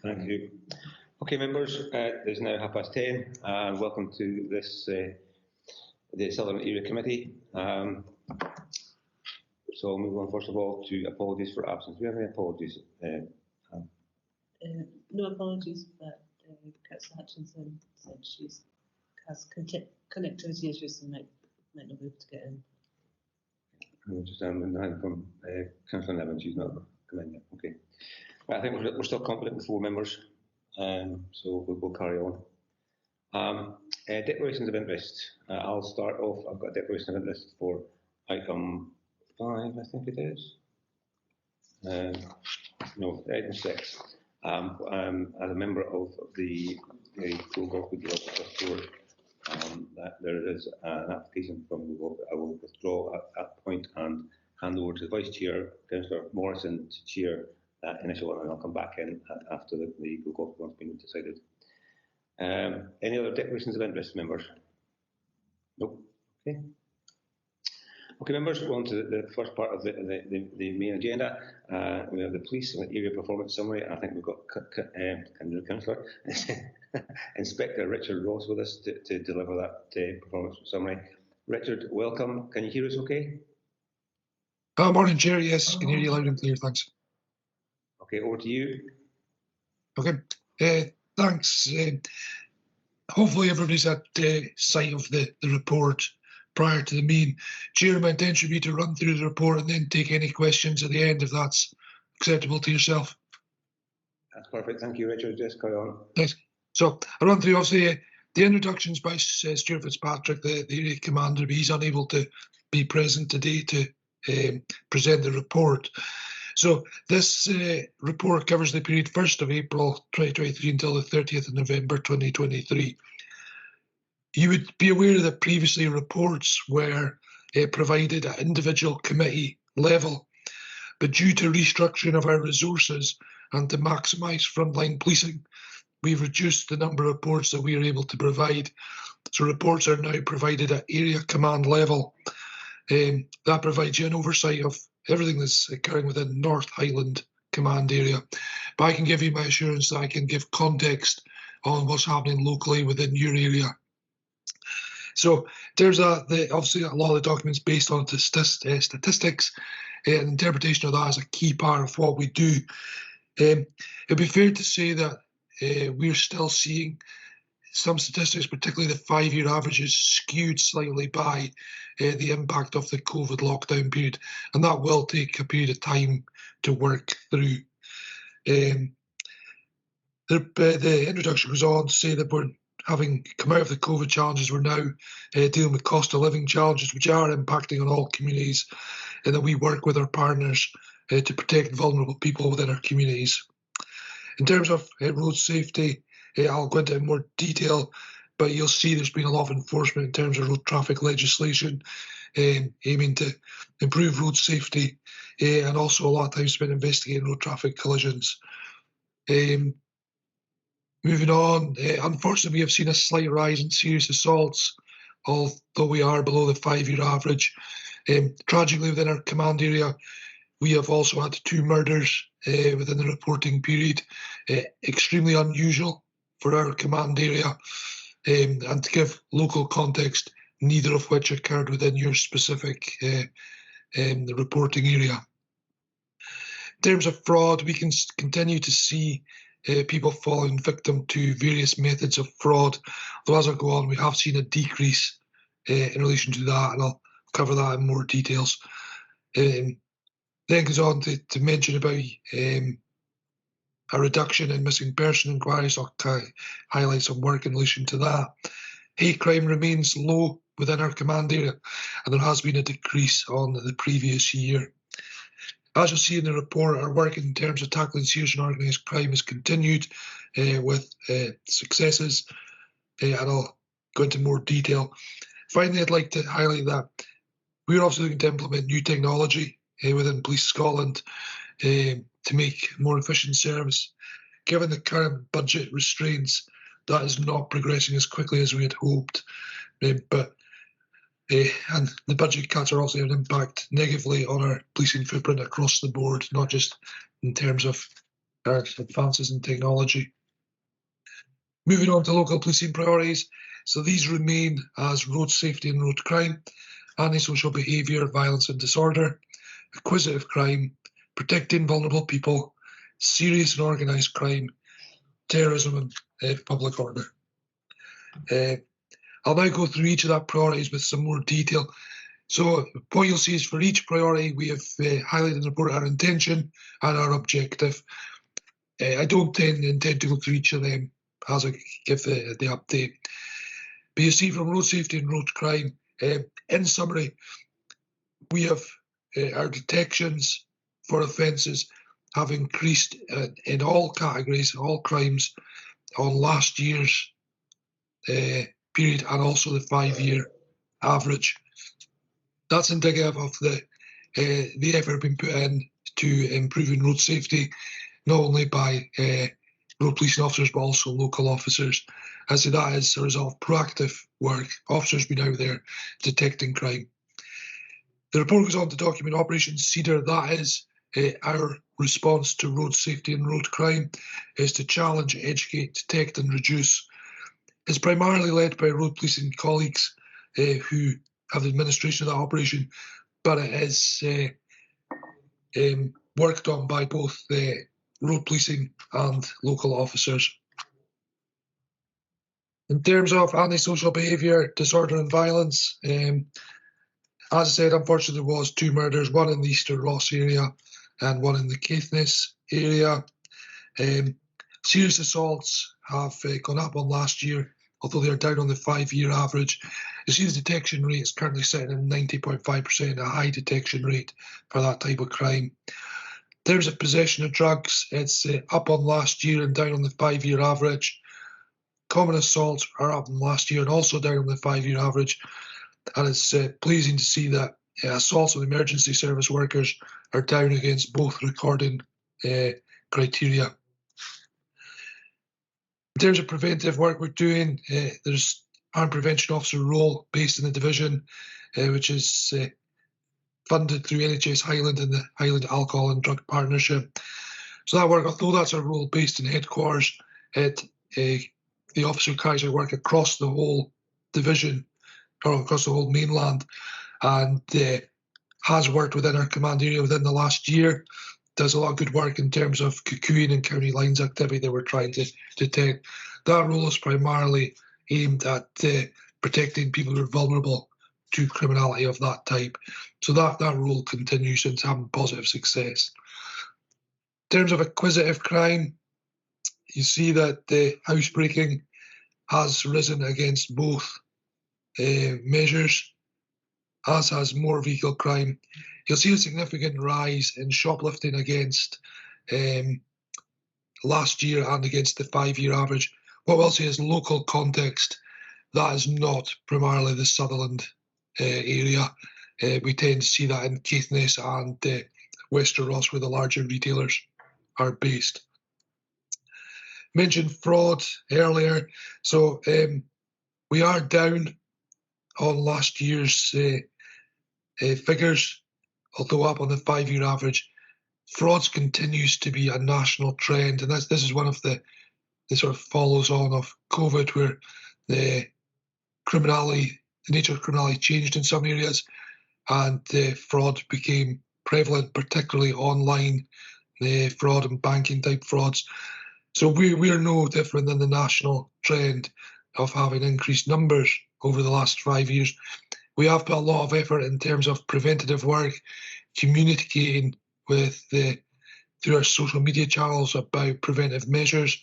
Thank you. Okay, members, it is now 10:30, and welcome to this the Sutherland Area Committee. So I'll move on first of all to apologies for absence. Do we have any apologies? No apologies, but Councillor Hutchinson said she has connectivity issues and might not be able to get in. I understand from Councillor Nevin, she's not come in yet. Okay. Right, I think we're still confident with 4 members, so we'll carry on. Declarations of interest. I'll start off. I've got a declaration of interest for item 5, I think it is. No, item 6. As a member of the Dornoch Board, that there is an application from the board. I will withdraw at that point and hand over to the Vice Chair, Councillor Morrison, to chair that initial one, and I'll come back in after the golf one's been decided. Any other declarations of interest, members? Nope. Okay. Okay, members, we're on to the first part of the main agenda. We have the police and area performance summary. I think we've got Councillor Inspector Richard Ross with us to deliver that performance summary. Richard, welcome. Can you hear us okay? Morning, Chair. Yes, can hear you loud and clear. Thanks. Okay, over to you. Okay, thanks. Hopefully everybody's at sight of the report prior to the meeting. Chair, my intention would be to run through the report and then take any questions at the end, if that's acceptable to yourself. That's perfect. Thank you, Richard. Just carry on. Thanks. So I'll run through, obviously, the introductions by Stuart Fitzpatrick, the area commander, but he's unable to be present today to present the report. So this report covers the period 1st of April 2023 until the 30th of November 2023. You would be aware that previously reports were provided at individual committee level, but due to restructuring of our resources and to maximise frontline policing, we've reduced the number of reports that we are able to provide. So reports are now provided at area command level. That provides you an oversight of everything that's occurring within North Highland command area. But I can give you my assurance that I can give context on what's happening locally within your area. So there's obviously a lot of the documents based on statistics, and interpretation of that is a key part of what we do. It'd be fair to say that we're still seeing some statistics, particularly the 5-year averages, skewed slightly by the impact of the COVID lockdown period, and that will take a period of time to work through. The introduction goes on to say that we're having come out of the COVID challenges, we're now dealing with cost of living challenges, which are impacting on all communities, and that we work with our partners to protect vulnerable people within our communities. In terms of road safety, I'll go into more detail, but you'll see there's been a lot of enforcement in terms of road traffic legislation, aiming to improve road safety, and also a lot of time spent investigating road traffic collisions. Moving on, unfortunately, we have seen a slight rise in serious assaults, although we are below the 5-year average. Tragically, within our command area, we have also had 2 murders within the reporting period, extremely unusual for our command area, and to give local context, neither of which occurred within your specific the reporting area. In terms of fraud, we can continue to see people falling victim to various methods of fraud. Though as I go on, we have seen a decrease in relation to that, and I'll cover that in more details. Then goes on to mention about a reduction in missing person inquiries. I'll highlight some work in relation to that. Hate crime remains low within our command area, and there has been a decrease on the previous year. As you'll see in the report, our work in terms of tackling serious and organised crime has continued with successes, and I'll go into more detail. Finally, I'd like to highlight that we're also looking to implement new technology within Police Scotland to make more efficient service. Given the current budget restraints, that is not progressing as quickly as we had hoped, and the budget cuts are also having an impact negatively on our policing footprint across the board, not just in terms of our advances in technology. Moving on to local policing priorities. So these remain as road safety and road crime, antisocial behaviour, violence and disorder, acquisitive crime, protecting vulnerable people, serious and organised crime, terrorism and public order. I'll now go through each of that priorities with some more detail. So what you'll see is for each priority we have highlighted and reported our intention and our objective. I don't intend to go through each of them as I give the update. But you see from road safety and road crime, in summary, we have our detections for offences have increased in all categories, all crimes, on last year's period and also the 5-year average. That's indicative of the effort being put in to improving road safety, not only by road policing officers but also local officers. As I say, that is a result of proactive work, officers being out there detecting crime. The report goes on to document Operation Cedar. That is our response to road safety and road crime, is to challenge, educate, detect and reduce. It's primarily led by road policing colleagues who have the administration of that operation, but it is worked on by both road policing and local officers. In terms of antisocial behaviour, disorder and violence, as I said, unfortunately there was 2 murders, one in the Easter Ross area and one in the Caithness area. Serious assaults have gone up on last year, although they're down on the 5-year average. You see the detection rate is currently sitting at 90.5%, a high detection rate for that type of crime. In terms of possession of drugs, it's up on last year and down on the 5-year average. Common assaults are up on last year and also down on the 5-year average. And it's pleasing to see that assaults on emergency service workers are down against both recording criteria. In terms of preventive work we're doing, there's armed prevention officer role based in the division, which is funded through NHS Highland and the Highland Alcohol and Drug Partnership. So that work, although that's a role based in headquarters, the officer carries out work across the whole division, or across the whole mainland, and has worked within our command area within the last year. Does a lot of good work in terms of Cuckooing and county lines activity that we're trying to detect. That role is primarily aimed at protecting people who are vulnerable to criminality of that type. So that role continues and having positive success. In terms of acquisitive crime, you see that the housebreaking has risen against both measures, as has motor vehicle crime. You'll see a significant rise in shoplifting against last year and against the 5-year average. What we'll say is local context, that is not primarily the Sutherland area. We tend to see that in Caithness and Wester Ross, where the larger retailers are based. Mentioned fraud earlier, so we are down on last year's figures, although up on the 5-year average. Frauds continues to be a national trend, and this is one of the sort of follows on of COVID, where the nature of criminality changed in some areas, and fraud became prevalent, particularly online fraud and banking type frauds. So we're no different than the national trend of having increased numbers over the last 5 years. We have put a lot of effort in terms of preventative work, communicating with through our social media channels about preventive measures.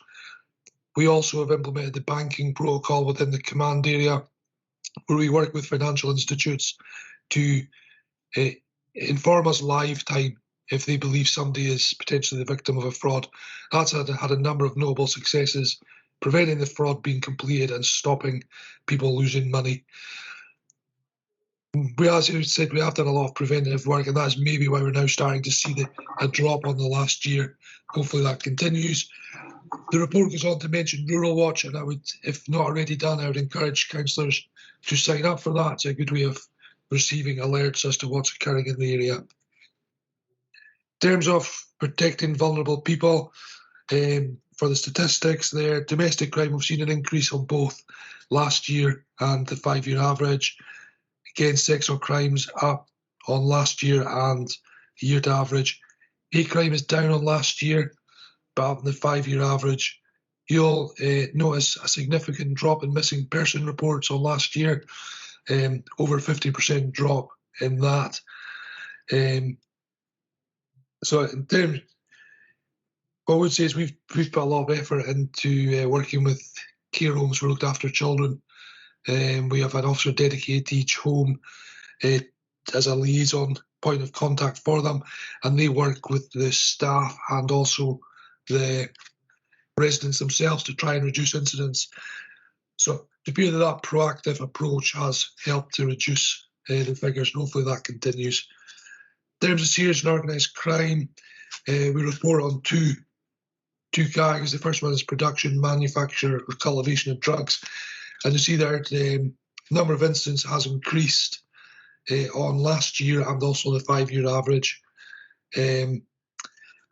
We also have implemented the banking protocol within the command area, where we work with financial institutes to inform us live time if they believe somebody is potentially the victim of a fraud. That's had a number of notable successes, preventing the fraud being completed and stopping people losing money. As you said, we have done a lot of preventative work, and that's maybe why we're now starting to see a drop on the last year. Hopefully that continues. The report goes on to mention Rural Watch, and I would, if not already done, I would encourage councillors to sign up for that. It's a good way of receiving alerts as to what's occurring in the area. In terms of protecting vulnerable people, For the statistics there, domestic crime, we've seen an increase on both last year and the 5-year average. Again, sexual crimes up on last year and the year to average. Hate crime is down on last year, but up on the 5-year average. You'll notice a significant drop in missing person reports on last year, over 50% drop in that. So in terms, what I would say is we've put a lot of effort into working with care homes for looked after children. We have an officer dedicated to each home as a liaison point of contact for them, and they work with the staff and also the residents themselves to try and reduce incidents. So to be that proactive approach has helped to reduce the figures, and hopefully that continues. In terms of serious and organised crime, we report on two categories. The first one is production, manufacture, or cultivation of drugs. And you see there the number of incidents has increased on last year and also the 5-year average. And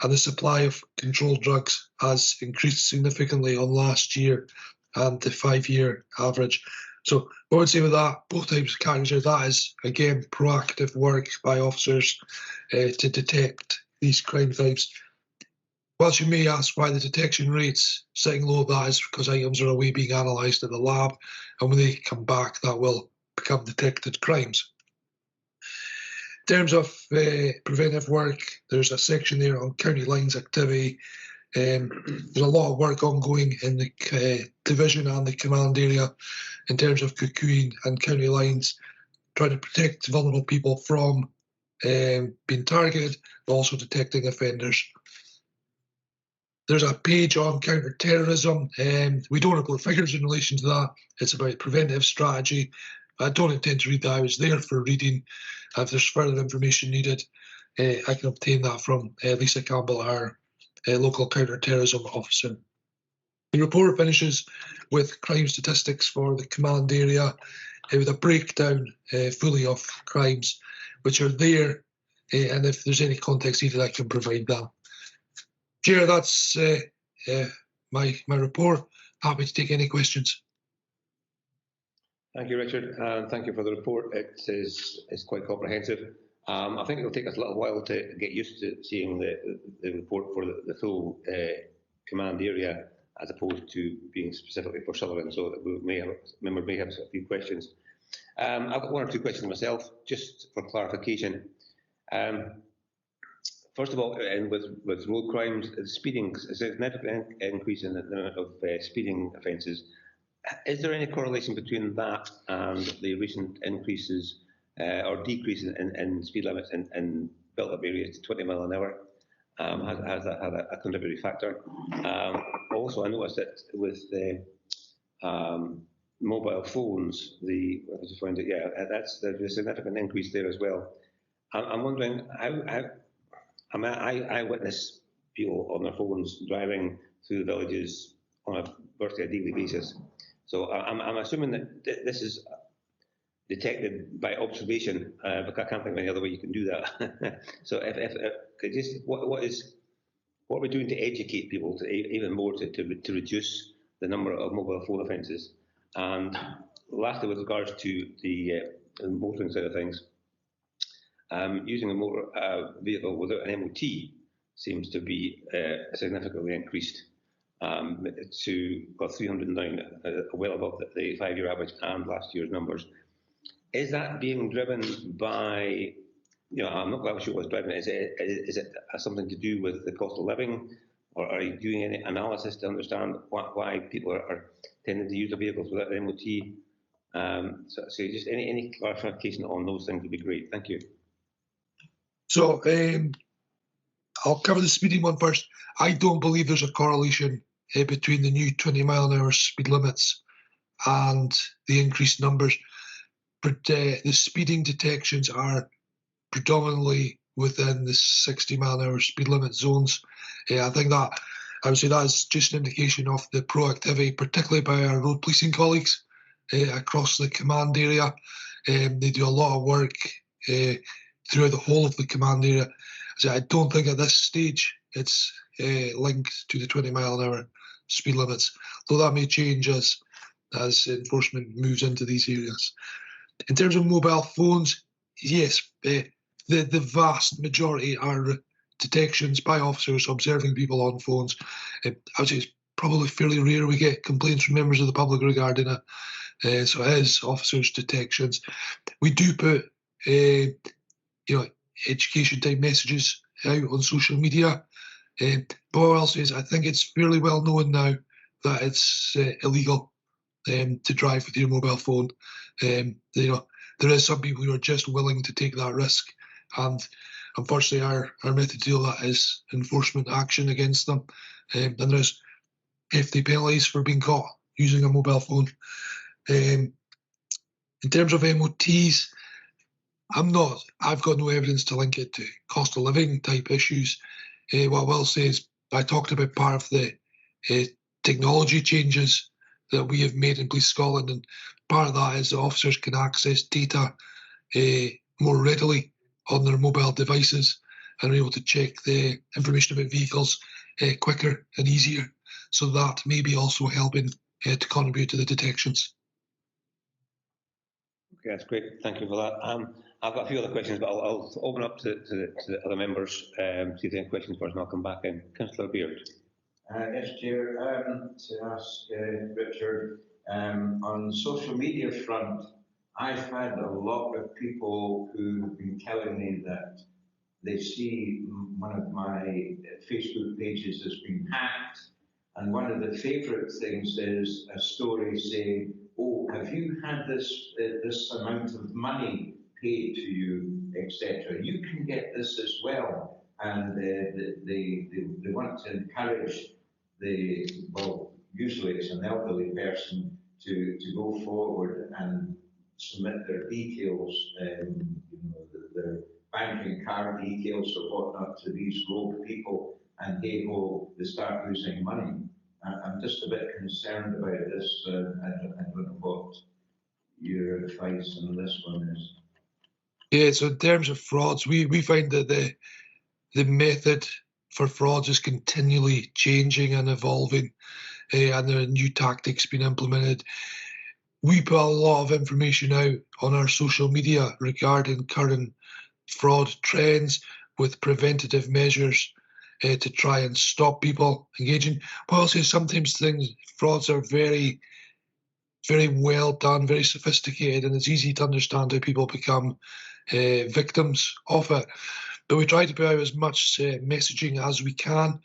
the supply of controlled drugs has increased significantly on last year and the 5-year average. So I would say with that, both types of categories, that is, again, proactive work by officers to detect these crime types. Whilst you may ask why the detection rate's sitting low, that is because items are away being analysed at the lab, and when they come back, that will become detected crimes. In terms of preventive work, there's a section there on county lines activity. There's a lot of work ongoing in the division and the command area in terms of cuckooing and county lines, trying to protect vulnerable people from being targeted, but also detecting offenders. There's a page on counter-terrorism. We don't report figures in relation to that. It's about preventive strategy. I don't intend to read that. I was there for reading. If there's further information needed, I can obtain that from Lisa Campbell, our local counter-terrorism officer. The report finishes with crime statistics for the command area with a breakdown fully of crimes which are there, and if there's any context needed, I can provide that. Chair, that's my report. Happy to take any questions. Thank you, Richard, and thank you for the report. It's quite comprehensive. I think it'll take us a little while to get used to seeing the report for the full command area as opposed to being specifically for Sutherland, so that members may have a few questions. I've got one or two questions myself, just for clarification. First of all, and with road crimes, speeding, a significant increase in the amount of speeding offences. Is there any correlation between that and the recent increases or decreases in speed limits in built-up areas to 20 mile an hour? Has that had a contributory factor? Also, I noticed that with the mobile phones, there's a significant increase there as well. I'm wondering I witness people on their phones driving through the villages on a virtually daily basis. So I'm assuming that this is detected by observation, but I can't think of any other way you can do that. So what are we doing to educate people to even more to reduce the number of mobile phone offences? And lastly, with regards to the motoring side of things, using a motor vehicle without an MOT seems to be significantly increased to 309, well above the 5-year average and last year's numbers. Is that being driven by, I'm not quite sure what's driving it. Is it something to do with the cost of living, or are you doing any analysis to understand why people are tending to use the vehicles without an MOT? So just any clarification on those things would be great. Thank you. So I'll cover the speeding one first. I don't believe there's a correlation between the new 20 mile an hour speed limits and the increased numbers. But the speeding detections are predominantly within the 60 mile an hour speed limit zones. I think that, I would say that is just an indication of the proactivity, particularly by our road policing colleagues across the command area. They do a lot of work throughout the whole of the command area. So I don't think at this stage it's linked to the 20-mile-an-hour speed limits, though that may change as enforcement moves into these areas. In terms of mobile phones, yes, the vast majority are detections by officers observing people on phones. I would say it's probably fairly rare we get complaints from members of the public regarding it. So it is officers' detections. We do put, education type messages out on social media. But what I'll say is I think it's fairly well known now that it's illegal to drive with your mobile phone. There is some people who are just willing to take that risk, and unfortunately our method to deal with that is enforcement action against them. And there's hefty penalties for being caught using a mobile phone. In terms of MOTs, I've got no evidence to link it to cost of living type issues. What I will say is I talked about part of the technology changes that we have made in Police Scotland, and part of that is that officers can access data more readily on their mobile devices and are able to check the information about vehicles quicker and easier. So that may be also helping to contribute to the detections. Okay, that's great. Thank you for that. I've got a few other questions, but I'll open up to the other members, see if they have any questions first, and I'll come back in. Councillor Beard. Yes, Chair. To ask Richard, on the social media front, I've had a lot of people who have been telling me that they see one of my Facebook pages has been hacked, and one of the favourite things is a story saying, "Oh, have you had this amount of money paid to you, etc. You can get this as well." And they want to encourage usually it's an elderly person to go forward and submit their details, their banking card details or whatnot to these rogue people, and they start losing money. I'm just a bit concerned about this. I don't know what your advice on this one is. Yeah, so in terms of frauds, we find that the method for frauds is continually changing and evolving, and there are new tactics being implemented. We put a lot of information out on our social media regarding current fraud trends with preventative measures to try and stop people engaging. But I'll say sometimes frauds are very, very well done, very sophisticated, and it's easy to understand how people become victims of it. But we try to put out as much messaging as we can.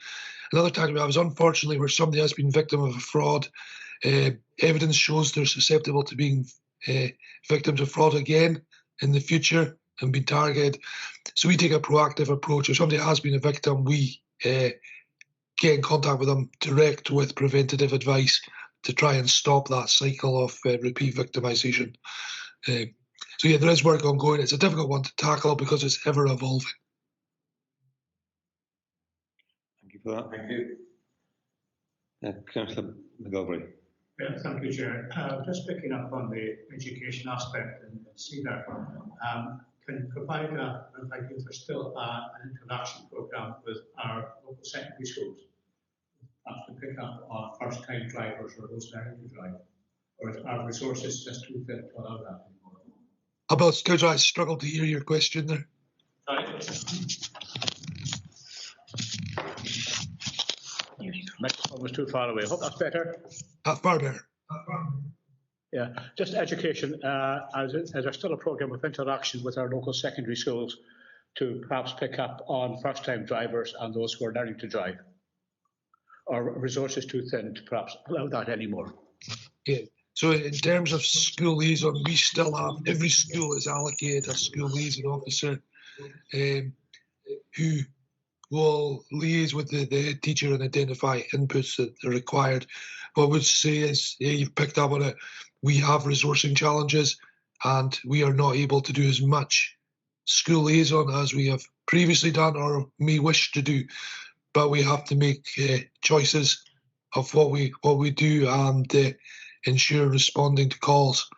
Another tactic we have is, unfortunately, where somebody has been victim of a fraud, evidence shows they're susceptible to being victims of fraud again in the future and being targeted. So we take a proactive approach. If somebody has been a victim, we get in contact with them direct with preventative advice to try and stop that cycle of repeat victimisation. So yeah, there is work ongoing. It's a difficult one to tackle because it's ever evolving. Thank you for that. Thank you. Councillor McGilvray. Yeah, thank you, Chair. Just picking up on the education aspect and CEDAR, can you provide if there's still an interaction programme with our local secondary schools, perhaps to pick up our first-time drivers or those learning to drive, or is our resources just too thin to allow that anymore? About Councillor, I struggled to hear your question there. Microphone was too far away. I hope that's better. Far better. Yeah, just education. Is there still a programme of interaction with our local secondary schools to perhaps pick up on first-time drivers and those who are learning to drive? Or resources too thin to perhaps allow that anymore? Yeah. So in terms of school liaison, we still have, every school is allocated a school liaison officer who will liaise with the head teacher and identify inputs that are required. What I would say is, yeah, you've picked up on it, we have resourcing challenges and we are not able to do as much school liaison as we have previously done or may wish to do. But we have to make choices of what we do and ensure responding to calls.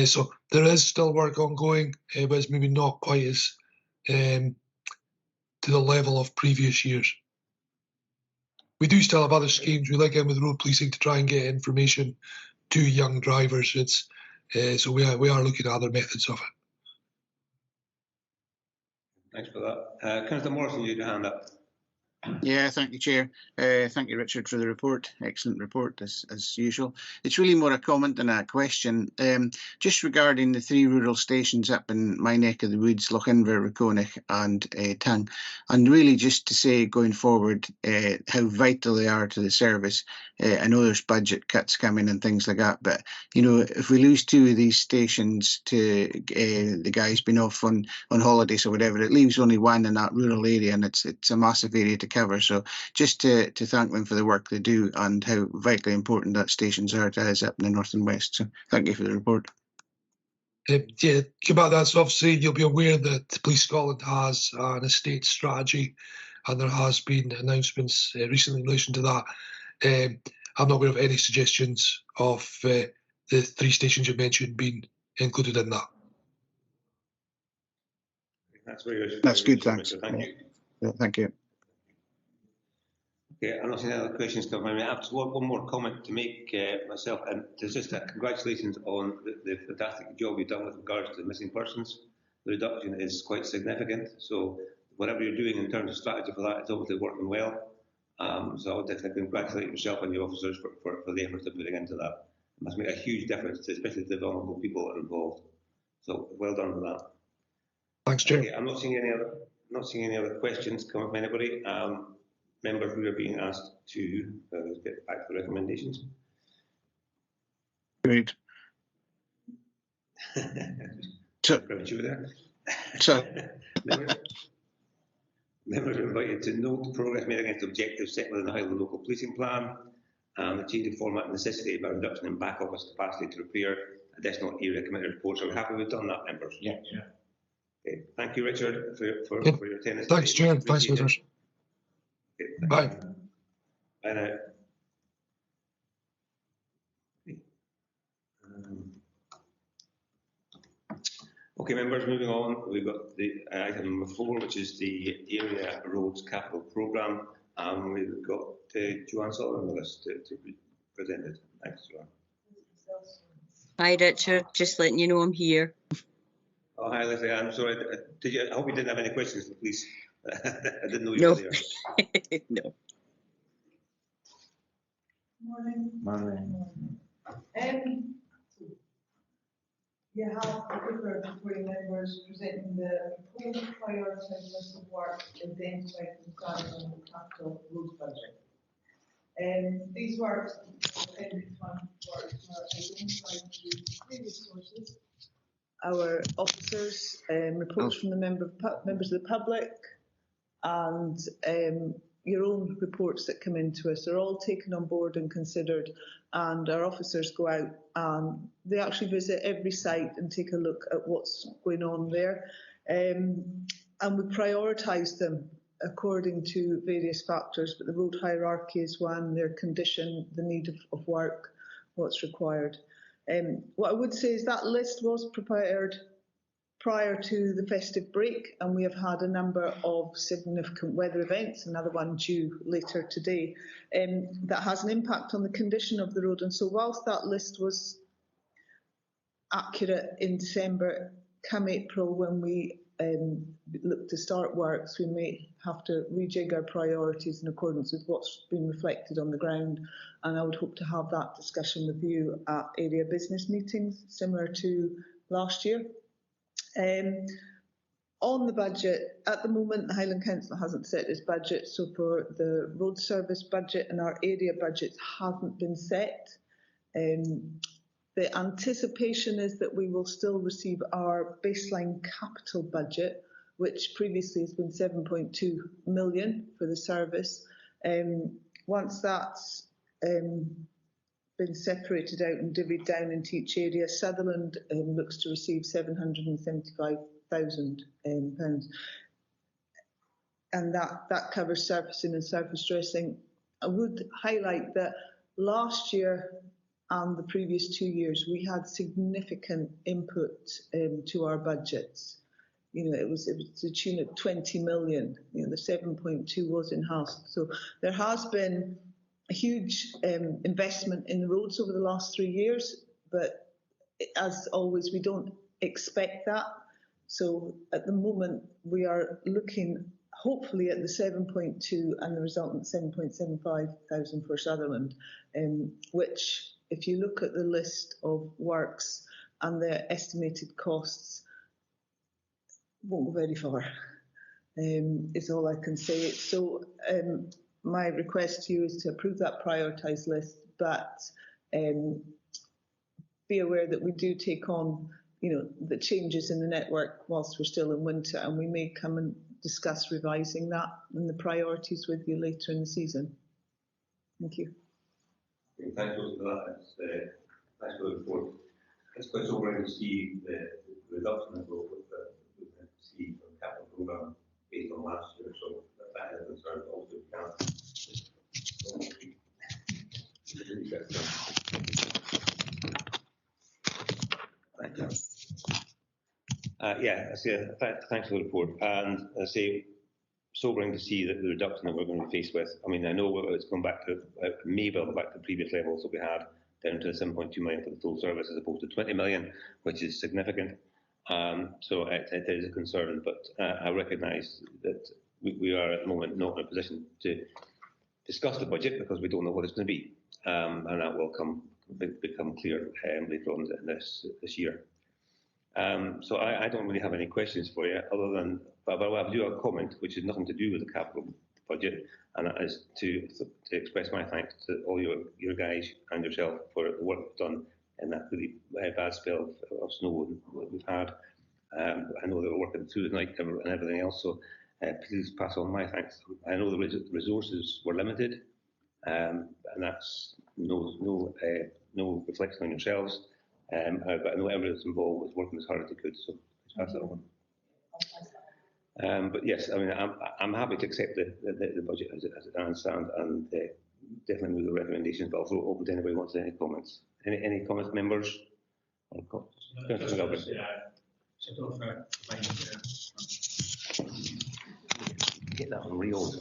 So there is still work ongoing, but it's maybe not quite as to the level of previous years. we do still have other schemes. We link in with road policing to try and get information to young drivers. It's so we are looking at other methods of it. Thanks for that. Councillor Morrison, you had your hand up. Yeah, thank you, Chair. Thank you, Richard, for the report. Excellent report, as usual. It's really more a comment than a question. Just regarding the 3 rural stations up in my neck of the woods, Lochinver, Regeneration and Tongue, and really just to say going forward how vital they are to the service. I know there's budget cuts coming and things like that, but you know, if we lose 2 of these stations to the guys being off on holidays or whatever, it leaves only 1 in that rural area, and it's a massive area to cover. So just to thank them for the work they do and how vitally important that stations are to us up in the north and west. So thank you for the report. Yeah, about that. So obviously you'll be aware that Police Scotland has an estate strategy, and there has been announcements recently in relation to that. I'm not aware of any suggestions of the 3 stations you mentioned being included in that. That's good, thanks. Thank you. Yeah, thank you. Okay, I'm not seeing any other questions come in. I have one more comment to make myself, and there's just a congratulations on the fantastic job you've done with regards to the missing persons. The reduction is quite significant, so whatever you're doing in terms of strategy for that, it's obviously working well. So I would definitely congratulate yourself and your officers for the efforts they're putting into that. It must make a huge difference, especially to the vulnerable people that are involved. So well done for that. Thanks, Chair. Okay, I'm not seeing any other questions come from anybody. Members, we are being asked to get back to the recommendations. Great. Premature there. Members are invited to note the progress made against objectives set within the Highland Local Policing Plan and the change of format and necessity about reduction in back office capacity to prepare additional area committee reports. Are we happy we've done that, members? Yeah. Okay. Thank you, Richard, for your attendance. Thanks, Chair. Thanks, members. Okay, Bye. Bye now. Okay, members, moving on. We've got the item number 4, which is the Area Roads Capital Programme. We've got Joanne Sutherland with us to be presented. Thanks, Joanne. Hi, Richard. Just letting you know I'm here. Oh, hi, Leslie. I'm sorry. I hope you didn't have any questions for the police. I didn't know you were there. No. Morning. You have a paper before your members presenting the proposed prioritised list of work identified in the capital road budget. These works, appendix 1 works, are identified through previous sources. Our officers, reports from the members of the public, and your own reports that come into us are all taken on board and considered, and our officers go out and they actually visit every site and take a look at what's going on there, and we prioritise them according to various factors, but the road hierarchy is one, their condition, the need of work, what's required. What I would say is that list was prepared prior to the festive break, and we have had a number of significant weather events, another one due later today, that has an impact on the condition of the road. And so whilst that list was accurate in December, come April when we look to start works, we may have to rejig our priorities in accordance with what's been reflected on the ground. And I would hope to have that discussion with you at area business meetings, similar to last year. On the budget, at the moment, the Highland Council hasn't set its budget, so for the road service budget and our area budgets haven't been set. The anticipation is that we will still receive our baseline capital budget, which previously has been 7.2 million for the service. Once that's been separated out and divvied down into each area, Sutherland looks to receive £775,000, and that covers surfacing and surface dressing. I would highlight that last year and the previous 2 years we had significant input to our budgets. You know, it was to the tune of 20 million. You know, the 7.2 was enhanced. So there has been a huge investment in the roads over the last 3 years, but as always, we don't expect that. So at the moment, we are looking hopefully at the 7.2 and the resultant 7.75 thousand for Sutherland, which, if you look at the list of works and the estimated costs, won't go very far, is all I can say. So my request to you is to approve that prioritised list, but be aware that we do take on, you know, the changes in the network whilst we're still in winter, and we may come and discuss revising that and the priorities with you later in the season. Thank you. Thanks for that. Thanks for the report. It's quite sobering to see the reduction in growth that we can see from the capital programme based on last year. So that is a concern. Also, thank you. Yeah, I see. Thanks for the report. And I say, sobering to see that the reduction that we're going to be faced with. I mean, I know it's gone back to maybe back to previous levels that we had, down to 7.2 million for the full service as opposed to 20 million, which is significant. So it is a concern, but I recognise that we are at the moment not in a position to discuss the budget because we don't know what it's going to be, and that will become clear later on in this year. So I don't really have any questions for you other than, but I do have a comment which has nothing to do with the capital budget, and that is to express my thanks to all your guys and yourself for the work done in that really bad spell of snow that we've had. I know they were working through the night and everything else, so please pass on my thanks. I know the resources were limited, and that's no reflection on yourselves. But I know everyone that's involved was working as hard as they could, so please pass that on. But yes, I mean, I'm happy to accept the budget as it stands, and definitely move the recommendations, but also open to anybody who wants any comments. Any comments, members? Get that on real.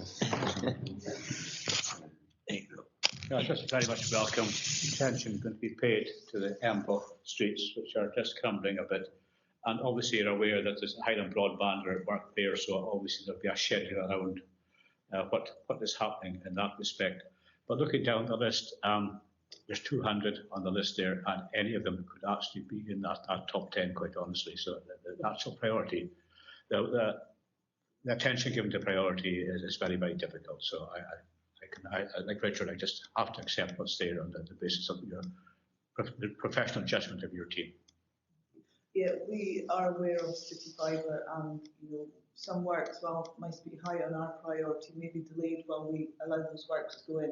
Just very much welcome. Attention going to be paid to the Emploch streets, which are just crumbling a bit. And obviously you're aware that there's Highland broadband are at work there, so obviously there'll be a schedule around what is happening in that respect. But looking down the list, there's 200 on the list there, and any of them could actually be in that top 10, quite honestly. So the actual priority, the attention given to priority is very, very difficult. So like Richard, I just have to accept what's there on the basis of the professional judgment of your team. Yeah, we are aware of City Fibre, and some works, well, might be high on our priority, maybe delayed while we allow those works to go in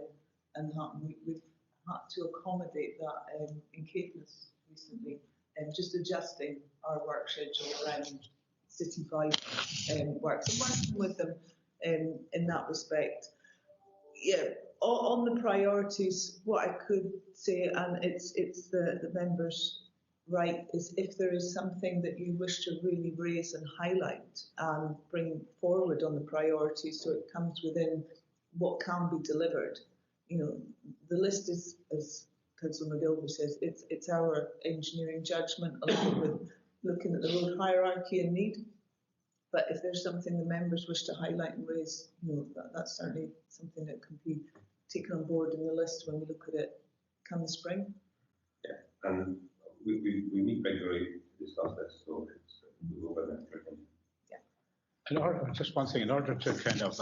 and happen. We've had to accommodate that in Caithness recently, and just adjusting our work schedule around City Fibre works and working with them in that respect. Yeah, on the priorities, what I could say, and it's the members' right, is if there is something that you wish to really raise and highlight and bring forward on the priorities, so it comes within what can be delivered. The list is, as Councillor McGilvray says, it's our engineering judgment along with looking at the road hierarchy and need. But if there's something the members wish to highlight and raise, that's certainly something that can be taken on board in the list when we look at it come the spring. Yeah, and we meet regularly to discuss this, so we will go back. Yeah. Just one thing, in order to kind of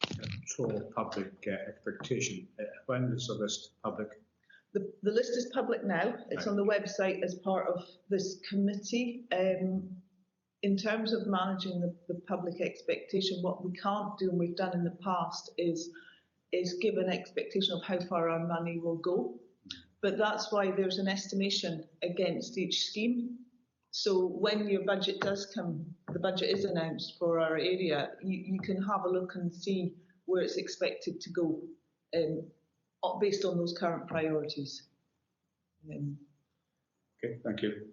control public expectation, when is the list public? The list is public now. It's on the website as part of this committee. In terms of managing the public expectation, what we can't do, and we've done in the past, is give an expectation of how far our money will go. But that's why there's an estimation against each scheme. So when your budget does come, the budget is announced for our area, you can have a look and see where it's expected to go based on those current priorities. Okay, thank you.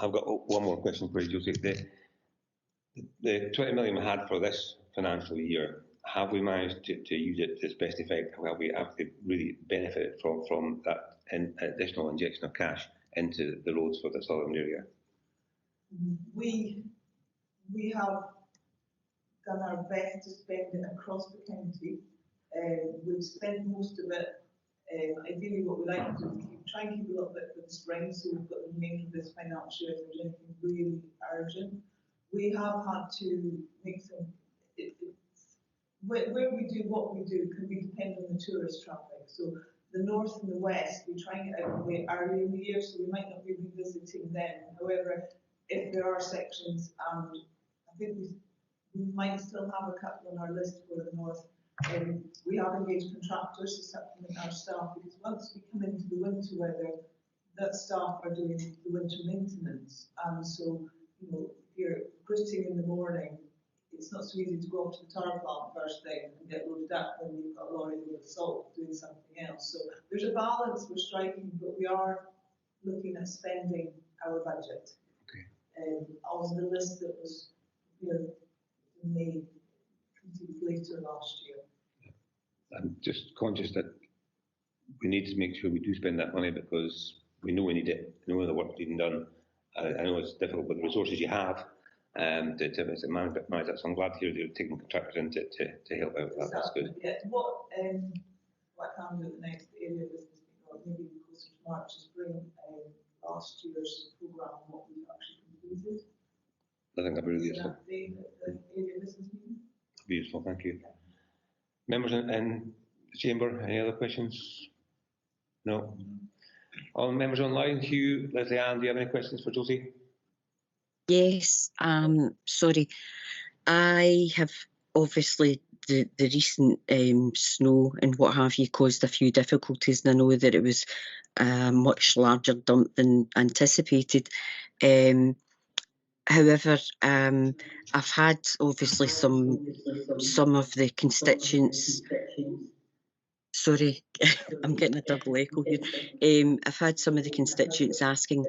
I've got one more question for you, Josie. The 20 million we had for this financial year, have we managed to use it to its best effect? Have we really benefited from that additional injection of cash into the roads for the Sutherland area? We have done our best to spend it across the county. We've spent most of it. Ideally, what we like to do is try and keep a little bit for the spring, so we've got the remainder of this financial year if there's anything really urgent. We have had to make some. Where we do what we do can be dependent on the tourist traffic. So the north and the west, we try and get out of the way early in the year, so we might not be revisiting them. However, if there are sections, and I think we might still have a couple on our list for the north. We have engaged contractors to supplement our staff, because once we come into the winter weather, that staff are doing the winter maintenance. And so, you know, if you're gritting in the morning, it's not so easy to go up to the tar plant first thing and get loaded up when you've got a lorry load of salt doing something else. So there's a balance we're striking, but we are looking at spending our budget. Okay. On the list that was, you know, made later last year. I'm just conscious that we need to make sure we do spend that money, because we know we need it, we know the work's being done. I know it's difficult with the resources you have to manage that, so I'm glad to hear you're taking contractors in to help out with that. That's good. Yeah, what I can do at the next area business meeting, or maybe closer to March, is bring last year's programme and what we've actually completed. I think that'd be really useful. The area business meeting. Beautiful, thank you. Members in the chamber, any other questions? No? All members online, Hugh, Leslie Ann, do you have any questions for Josie? Yes, sorry. I have obviously the recent snow and what have you caused a few difficulties, and I know that it was a much larger dump than anticipated. However, I've had obviously some of the constituents. Sorry, I'm getting a double echo here. I've had some of the constituents asking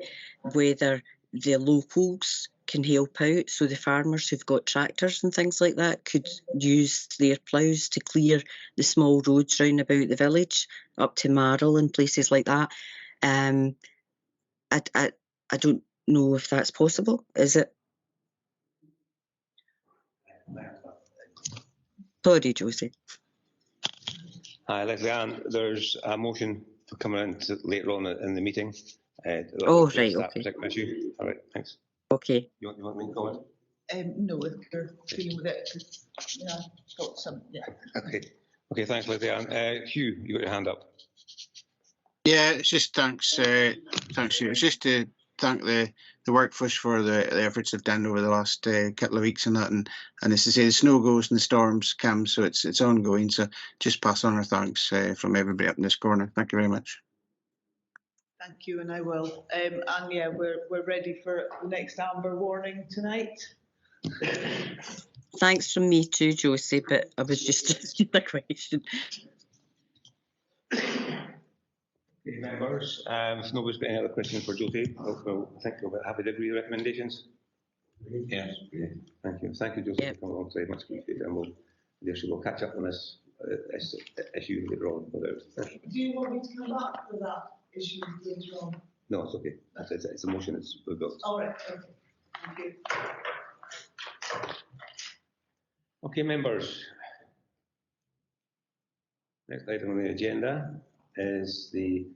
whether the locals can help out, so the farmers who've got tractors and things like that could use their ploughs to clear the small roads round about the village up to Marl and places like that. I don't know if that's possible. Is it? Sorry, Josie. Hi, Leslie Ann. There's a motion for coming in later on in the meeting. Oh, right, that okay. particular issue. All right, thanks. Okay. You want me to comment? No, if you're dealing with it, yeah, got some, yeah. Okay. Okay, thanks, Leslie Ann. Hugh, you got your hand up. Yeah, it's just thanks, Hugh. It's just to thank the workforce for the efforts they've done over the last couple of weeks and that, and as I say, the snow goes and the storms come, so it's ongoing. So just pass on our thanks from everybody up in this corner. Thank you very much. Thank you, and I will. And yeah, we're ready for the next amber warning tonight. Thanks from me too, Josie, but I was just asking a question. Okay, members, if nobody's got any other questions for Josie, I think we'll have a degree of recommendations. Yes. Okay. Thank you. Thank you, Josie, for coming alongside. Much appreciated. And we'll catch up on this issue later on. Do you want me to come back for that issue later on? No, it's okay. It's a motion. We've got. All right. Okay. Thank you. Okay, members. Next item on the agenda is the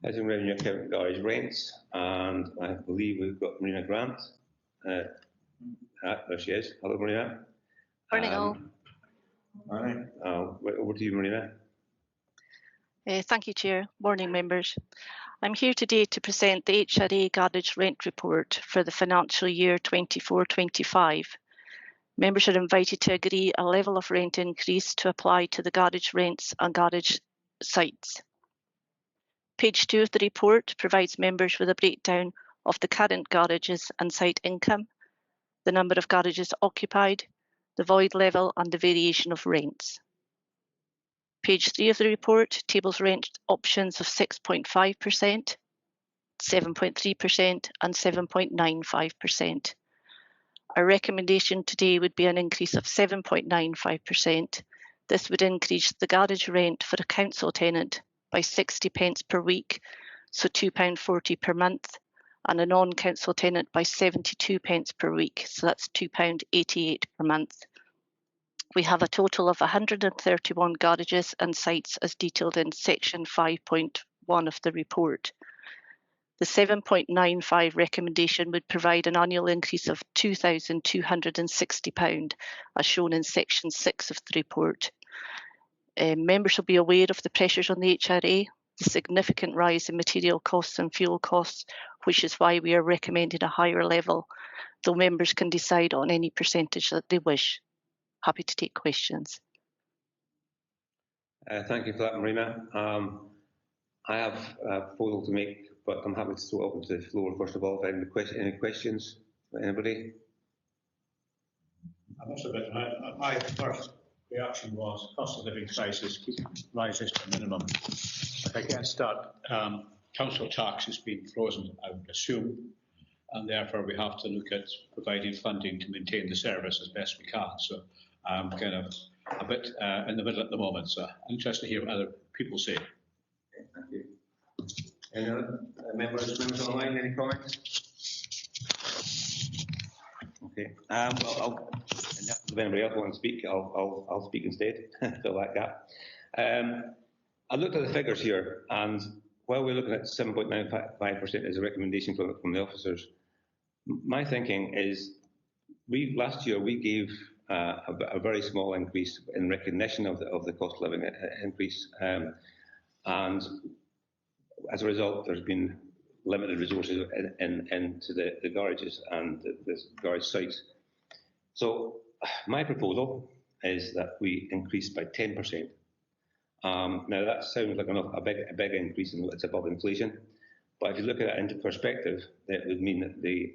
housing revenue account garage rents, and I believe we've got Marina Grant. There she is. Hello, Marina. Morning, all. Morning. Over to you, Marina. Thank you, Chair. Morning, members. I'm here today to present the HRA garage rent report for the financial year 24-25. Members are invited to agree a level of rent increase to apply to the garage rents and garage sites. Page 2 of the report provides members with a breakdown of the current garages and site income, the number of garages occupied, the void level and the variation of rents. Page 3 of the report tables rent options of 6.5%, 7.3% and 7.95%. Our recommendation today would be an increase of 7.95%. This would increase the garage rent for a council tenant by 60 pence per week, so £2.40 per month, and a non-council tenant by 72 pence per week, so that's £2.88 per month. We have a total of 131 garages and sites as detailed in section 5.1 of the report. The 7.95 recommendation would provide an annual increase of £2,260, as shown in section 6 of the report. Members will be aware of the pressures on the HRA, the significant rise in material costs and fuel costs, which is why we are recommending a higher level, though members can decide on any percentage that they wish. Happy to take questions. Thank you for that, Marina. I have a proposal to make, but I'm happy to throw it open to the floor first of all. If any questions for anybody? I must admit, my first reaction was cost of living crisis, keep rises to minimum. If against that, council tax has been frozen, I would assume, and therefore we have to look at providing funding to maintain the service as best we can. So I'm kind of a bit in the middle at the moment, so I'm interested to hear what other people say. Okay, thank you. Any other members on the line, any comments? Okay, well, if anybody else wants to speak, I'll speak instead, fill that gap. I looked at the figures here, and while we're looking at 7.95% as a recommendation from the officers, my thinking is, last year we gave a very small increase in recognition of the cost of living increase, and as a result, there's been limited resources into the garages and the garage sites. So my proposal is that we increase by 10%. Now that sounds like a big increase, and it's above inflation. But if you look at it into perspective, that would mean that the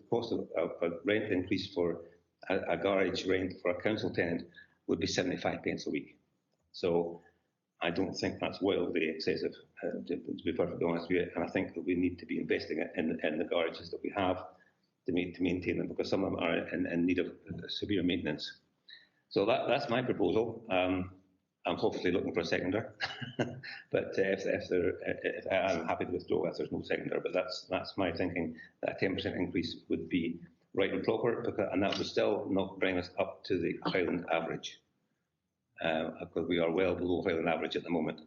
cost of a rent increase for a garage rent for a council tenant would be 75 pence a week. So I don't think that's wildly excessive, to be perfectly honest with you. And I think that we need to be investing in the garages that we have to maintain them, because some of them are in need of severe maintenance. So that's my proposal. I'm hopefully looking for a seconder, but I'm happy to withdraw if there's no seconder. But that's my thinking. That 10% increase would be right and proper, and that would still not bring us up to the Highland average, because we are well below Highland average at the moment.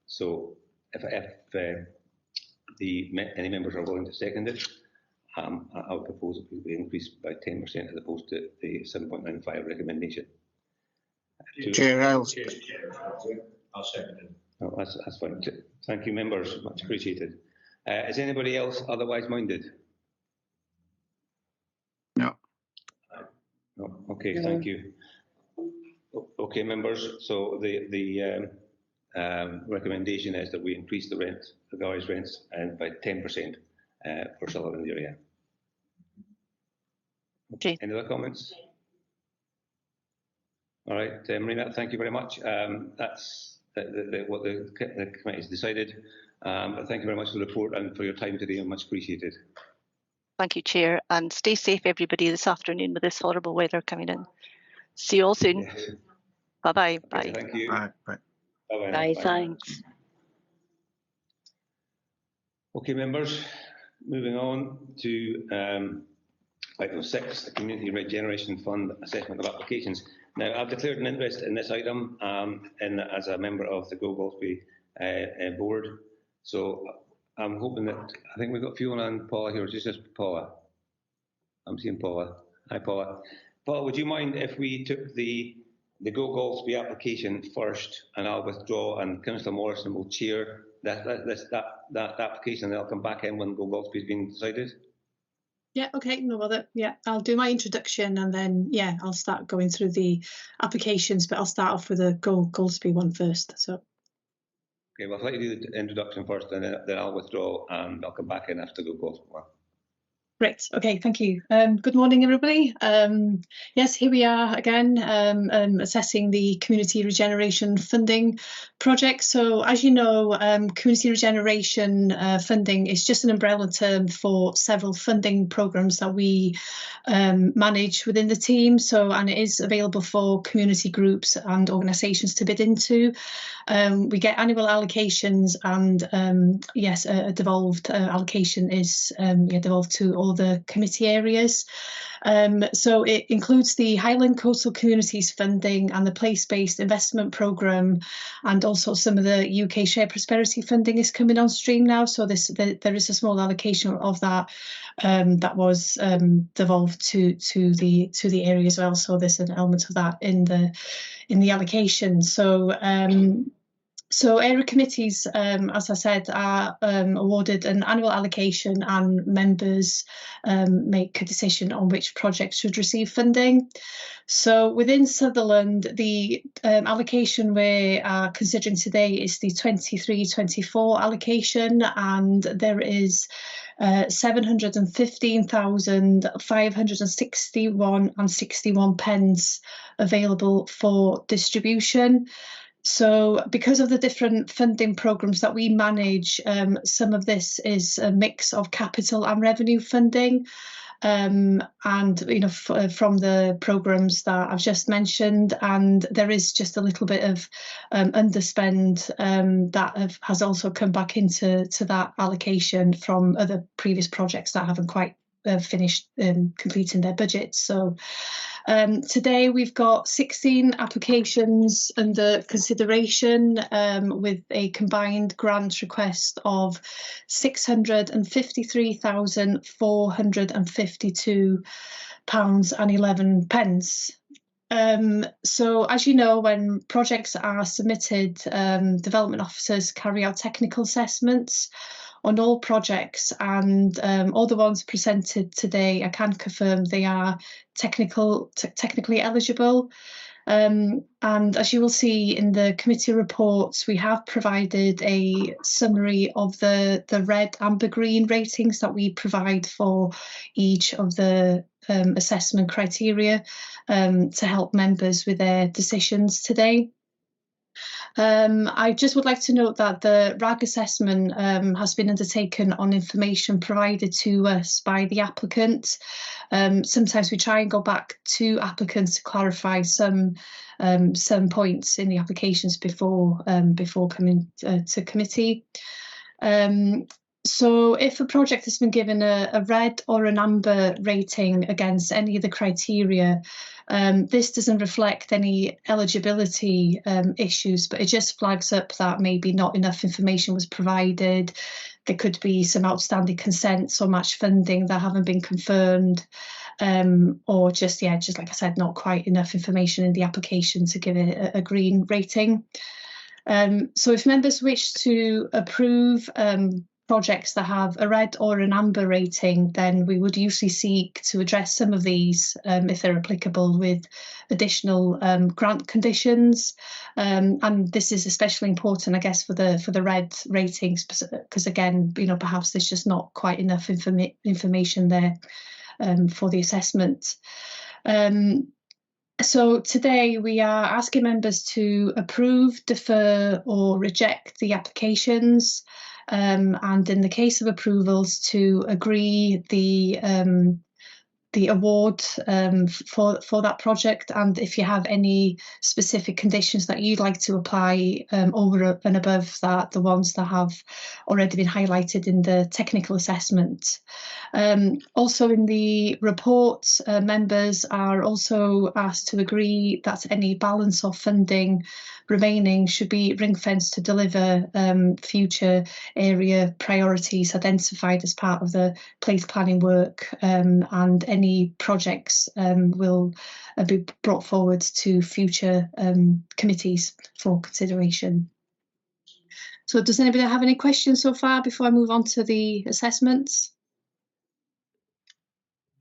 So if any members are willing to second it, I would propose it be increased by 10% as opposed to the 7.95 recommendation. Chair, I'll second it. Oh, that's fine. Thank you, members. Much appreciated. Is anybody else otherwise minded? No. No. Okay, thank you. Okay, members. So the recommendation is that we increase the garage rents by 10% for Sutherland area. Okay. Any other comments? All right, Marina, thank you very much. That's what the committee has decided. But thank you very much for the report and for your time today, and much appreciated. Thank you, Chair, and stay safe, everybody, this afternoon with this horrible weather coming in. See you all soon. Yes. Bye-bye. Okay, Bye. thank you. Bye. Bye. Bye-bye. Bye, thanks. Okay, members, moving on to item 6, the Community Regeneration Fund Assessment of Applications. Now, I've declared an interest in this item as a member of the Go Golspie board. So I'm hoping that, I think we've got Fiona and Paula here. It's just Paula. I'm seeing Paula. Hi, Paula. Paula, would you mind if we took the Go Golspie application first, and I'll withdraw, and Councillor Morrison will chair that application, and I'll come back in when Go Golspie has been decided? Yeah, okay, no bother. Yeah, I'll do my introduction, and then, yeah, I'll start going through the applications, but I'll start off with the Go Golspie one first. So. Okay, well, I'd like to do the introduction first, and then I'll withdraw, and I'll come back in after Go Golspie one. Great. Okay, thank you. Good morning, everybody. Yes, here we are again, assessing the community regeneration funding project. So as you know, community regeneration funding is just an umbrella term for several funding programs that we manage within the team. So, and it is available for community groups and organisations to bid into. We get annual allocations, and yes, a devolved allocation is devolved to all the committee areas. So it includes the Highland Coastal Communities funding and the place-based investment programme, and also some of the UK Shared Prosperity funding is coming on stream now. So there is a small allocation of that that was devolved to the area as well. So there's an element of that in the allocation. So area committees, as I said, are awarded an annual allocation, and members make a decision on which projects should receive funding. So within Sutherland, the allocation we are considering today is the 23-24 allocation, and there is 715,561.61 pence available for distribution. So because of the different funding programmes that we manage, some of this is a mix of capital and revenue funding. And from the programmes that I've just mentioned, and there is just a little bit of underspend that has also come back into that allocation from other previous projects that haven't quite finished completing their budgets. So today we've got 16 applications under consideration, with a combined grant request of £653,452.11. So as you know, when projects are submitted, development officers carry out technical assessments on all projects, and all the ones presented today, I can confirm they are technically eligible. And as you will see in the committee reports, we have provided a summary of the red, amber, green ratings that we provide for each of the assessment criteria to help members with their decisions today. I just would like to note that the RAG assessment has been undertaken on information provided to us by the applicant. Sometimes we try and go back to applicants to clarify some points in the applications before coming to committee. So if a project has been given a red or an amber rating against any of the criteria, this doesn't reflect any eligibility issues, but it just flags up that maybe not enough information was provided. There could be some outstanding consents or match funding that haven't been confirmed, or just like I said, not quite enough information in the application to give it a green rating. So if members wish to approve projects that have a red or an amber rating, then we would usually seek to address some of these, if they're applicable, with additional grant conditions. And this is especially important, I guess, for the red ratings, because again, perhaps there's just not quite enough information there for the assessment. So today we are asking members to approve, defer or reject the applications, and in the case of approvals, to agree the award for that project, and if you have any specific conditions that you'd like to apply over and above that, the ones that have already been highlighted in the technical assessment. Also in the report, members are also asked to agree that any balance of funding remaining should be ring-fenced to deliver future area priorities identified as part of the place planning work, and any projects will be brought forward to future committees for consideration. So does anybody have any questions so far before I move on to the assessments?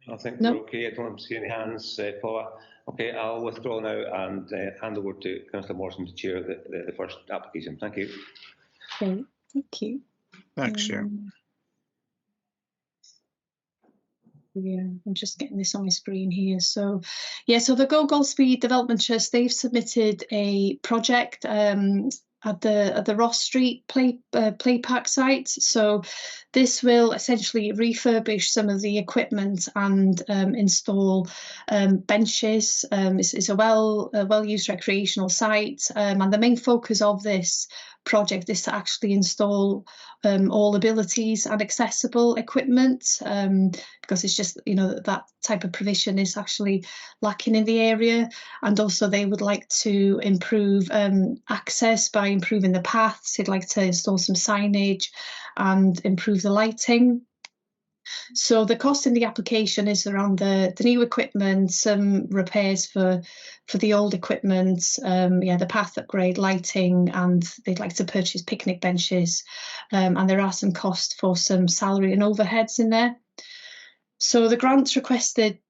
I think No? we're okay. I don't see any hands, Paula. Okay, I'll withdraw now and hand over to Councillor Morrison to chair the first application. Thank you. Okay, thank you. Thanks, Chair. Yeah, I'm just getting this on my screen here. So, yeah, so the Go Goldspeed Development Trust, they've submitted a project at the Ross Street play park site. So this will essentially refurbish some of the equipment and install benches. It's a well-used recreational site, and the main focus of this project is to actually install all abilities and accessible equipment, because it's just, you know, that type of provision is actually lacking in the area. And also they would like to improve access by improving the paths. They'd like to install some signage and improve the lighting. So the cost in the application is around the new equipment, some repairs for the old equipment, the path upgrade, lighting, and they'd like to purchase picnic benches. And there are some costs for some salary and overheads in there. So the grant requested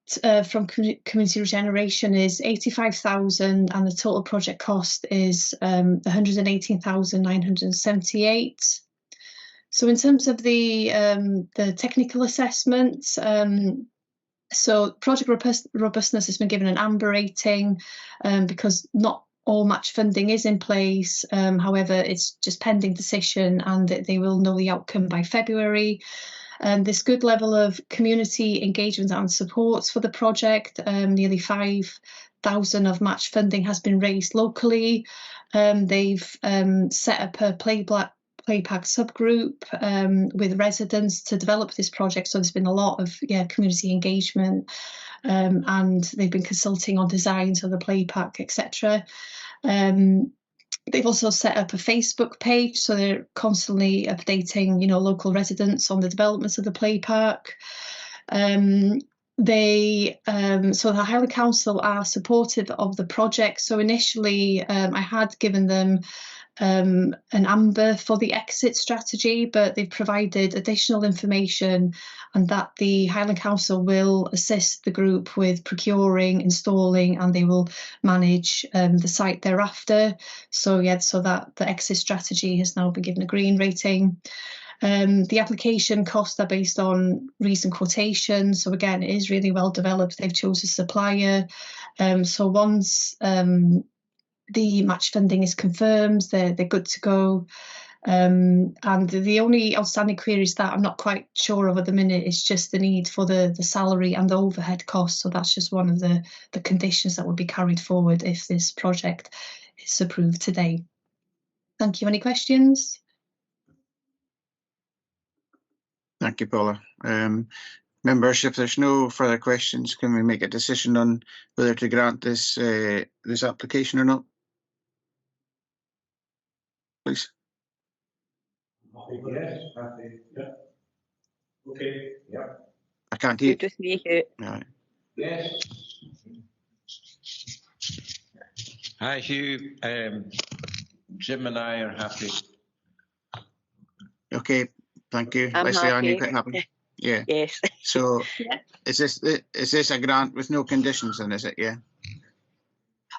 from Community Regeneration is 85,000, and the total project cost is 118,978. So in terms of the technical assessments, so project robustness has been given an amber rating because not all match funding is in place. However, it's just pending decision, and they will know the outcome by February. There's good level of community engagement and support for the project. Nearly 5,000 of match funding has been raised locally. They've set up a Playpark subgroup with residents to develop this project. So there's been a lot of community engagement, and they've been consulting on designs of the Playpark, etc. They've also set up a Facebook page, so they're constantly updating, you know, local residents on the developments of the Playpark. So the Highland Council are supportive of the project. So initially, I had given them an amber for the exit strategy, but they've provided additional information, and that the Highland Council will assist the group with procuring, installing, and they will manage the site thereafter. So that the exit strategy has now been given a green rating. The application costs are based on recent quotations. So again, it is really well developed. They've chosen a supplier. So once the match funding is confirmed, they're good to go. And the only outstanding queries that I'm not quite sure of at the minute is just the need for the salary and the overhead costs. So that's just one of the conditions that will be carried forward if this project is approved today. Thank you. Any questions? Thank you, Paula. Members, if there's no further questions, can we make a decision on whether to grant this this application or not? Please. Yes, happy. Yeah. Okay. Yeah. I can't hear. Good with me, Hugh. Right. Yes. Hi, Hugh. Jim and I are happy. Okay, thank you. I'm Leslie, are you happy. quite happy? Yeah. Yes. So Yeah. is this a grant with no conditions then, is it? Yeah.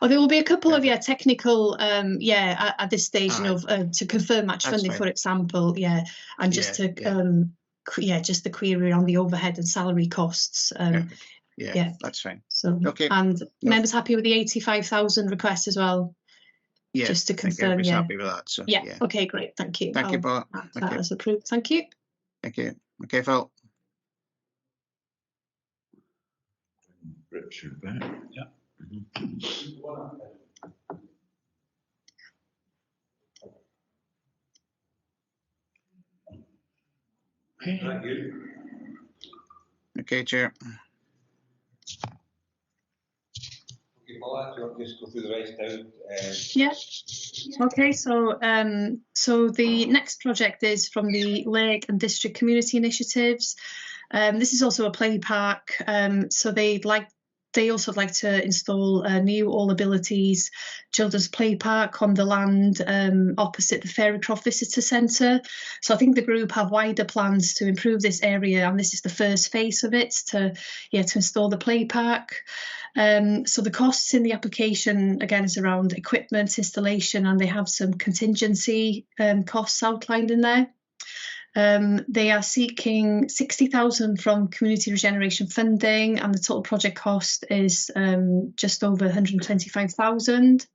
Oh, there will be a couple of technical at this stage, you know, to confirm match That's funding, fine. for example, and just Yeah, to just the query on the overhead and salary costs. Yeah, that's fine. So Okay. And members happy with the 85,000 request as well? Yeah, Just to I think confirm, everybody's happy with that. So Yeah. Okay, great. Thank you. Thank you, Paul. I'll mark Thank that you. as approved. Thank you. Thank you. Okay, Phil. Richard back. Yeah. Thank you. Okay, Chair. Okay, Paula, do you want to just go through the rest out? Yeah. Okay, so so the next project is from the Lake and District Community Initiatives. This is also a play park. So they also like to install a new all abilities children's play park on the land opposite the Fairycroft Visitor Centre. So I think the group have wider plans to improve this area, and this is the first phase of it to install the play park. So the costs in the application again is around equipment installation, and they have some contingency costs outlined in there. They are seeking 60,000 from community regeneration funding, and the total project cost is just over 125,000.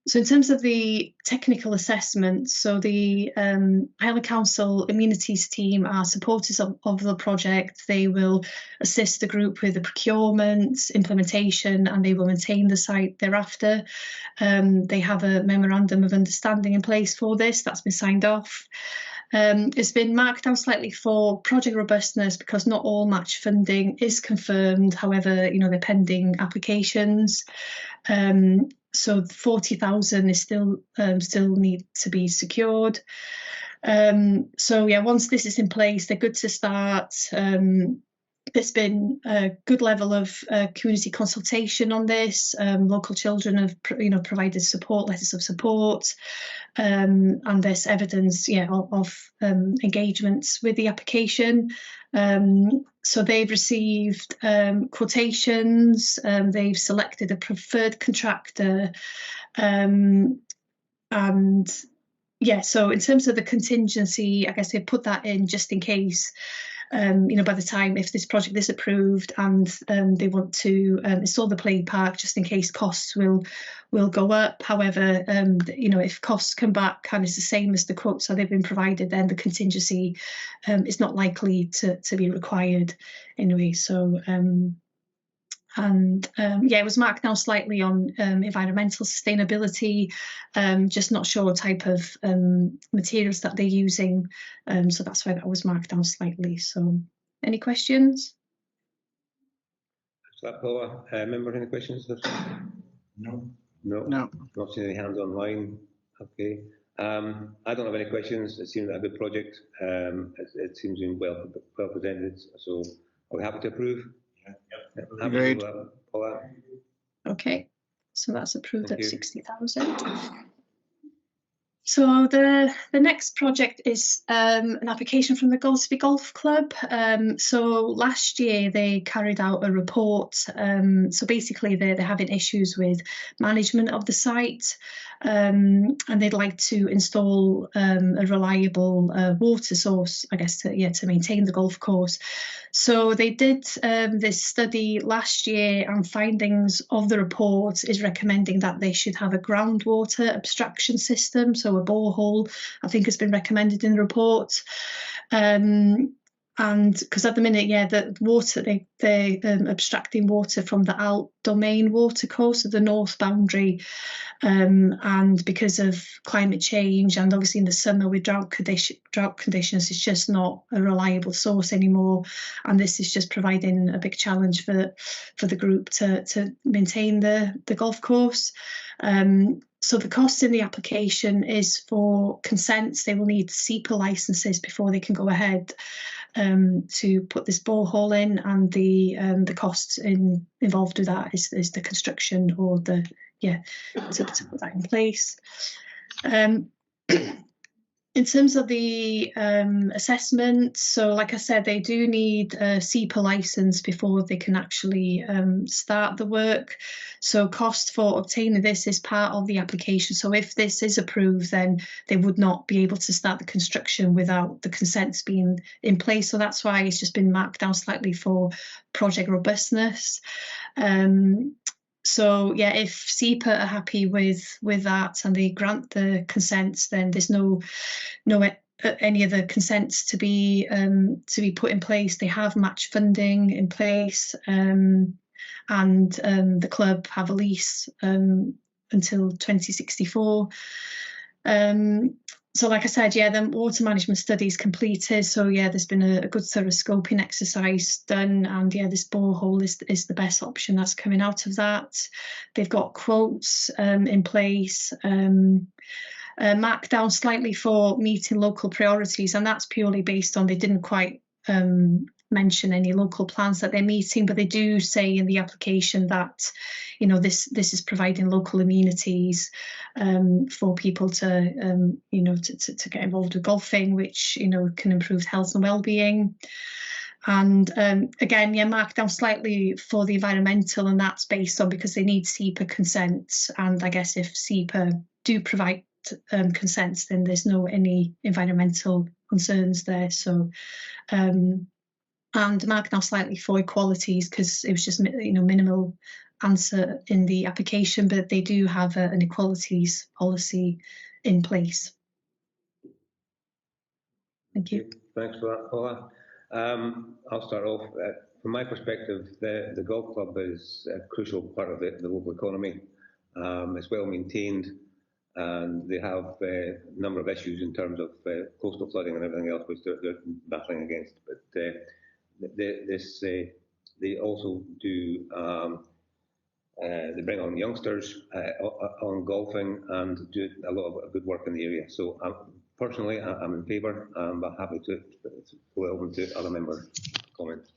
So in terms of the technical assessment, so the Highland Council Amenities team are supporters of the project. They will assist the group with the procurement, implementation, and they will maintain the site thereafter. They have a memorandum of understanding in place for this that's been signed off. It's been marked down slightly for project robustness because not all match funding is confirmed. However, you know, they're pending applications. So 40,000 is still need to be secured. So yeah, once this is in place, they're good to start. There's been a good level of community consultation on this. Local children have, provided support, letters of support, and there's evidence, of engagements with the application. So they've received quotations. They've selected a preferred contractor, and yeah. So in terms of the contingency, I guess they put that in just in case. By the time if this project is approved and they want to install the play park, just in case costs will go up. However, if costs come back and it's the same as the quotes that they've been provided, then the contingency is not likely to be required anyway. So it was marked now slightly on environmental sustainability, just not sure what type of materials that they're using, so that's why that was marked down slightly. So any questions? So Paula, members, any questions? No. Not seeing any hands online. Okay. I don't have any questions. It seems like a good project. It seems well presented, so are we happy to approve? Yeah. Agreed. Paula. Okay, so that's approved Thank at you. 60,000. So the next project is an application from the Goldsby Golf Club. So last year they carried out a report. So basically they're having issues with management of the site, and they'd like to install a reliable water source, I guess, to maintain the golf course. So they did this study last year, and findings of the report is recommending that they should have a groundwater abstraction system, so a borehole, I think, has been recommended in the report. And because at the minute, the water, they're abstracting water from the Alt Domain watercourse, so the north boundary, and because of climate change and obviously in the summer with drought conditions, it's just not a reliable source anymore, and this is just providing a big challenge for the group to maintain the golf course. So the cost in the application is for consents. They will need SEPA licenses before they can go ahead to put this borehole in, and the costs involved with that is the construction or to put that in place. In terms of the assessment, so like I said, they do need a SEPA license before they can actually start the work. So cost for obtaining this is part of the application. So if this is approved, then they would not be able to start the construction without the consents being in place. So that's why it's just been marked down slightly for project robustness. So yeah, if SEPA are happy with that and they grant the consents, then there's no any other consents to be put in place. They have match funding in place, and the club have a lease until 2064. So like I said, the water management study is completed. So there's been a good thorough scoping exercise done, and this borehole is the best option that's coming out of that. They've got quotes in place, marked down slightly for meeting local priorities, and that's purely based on they didn't quite mention any local plans that they're meeting, but they do say in the application that this is providing local amenities for people to get involved with golfing, which can improve health and well-being. And again, marked down slightly for the environmental, and that's based on because they need SEPA consents, and I guess if SEPA do provide consents, then there's any environmental concerns there. So, and mark now slightly for equalities because it was just minimal answer in the application, but they do have an equalities policy in place. Thank you. Thanks for that, Paula. I'll start off. From my perspective, the golf club is a crucial part of the local economy. It's well maintained, and they have a number of issues in terms of coastal flooding and everything else, which they're battling against. But they also do. They bring on youngsters on golfing and do a lot of good work in the area. So personally, I'm in favour, but happy to go over to other member comments.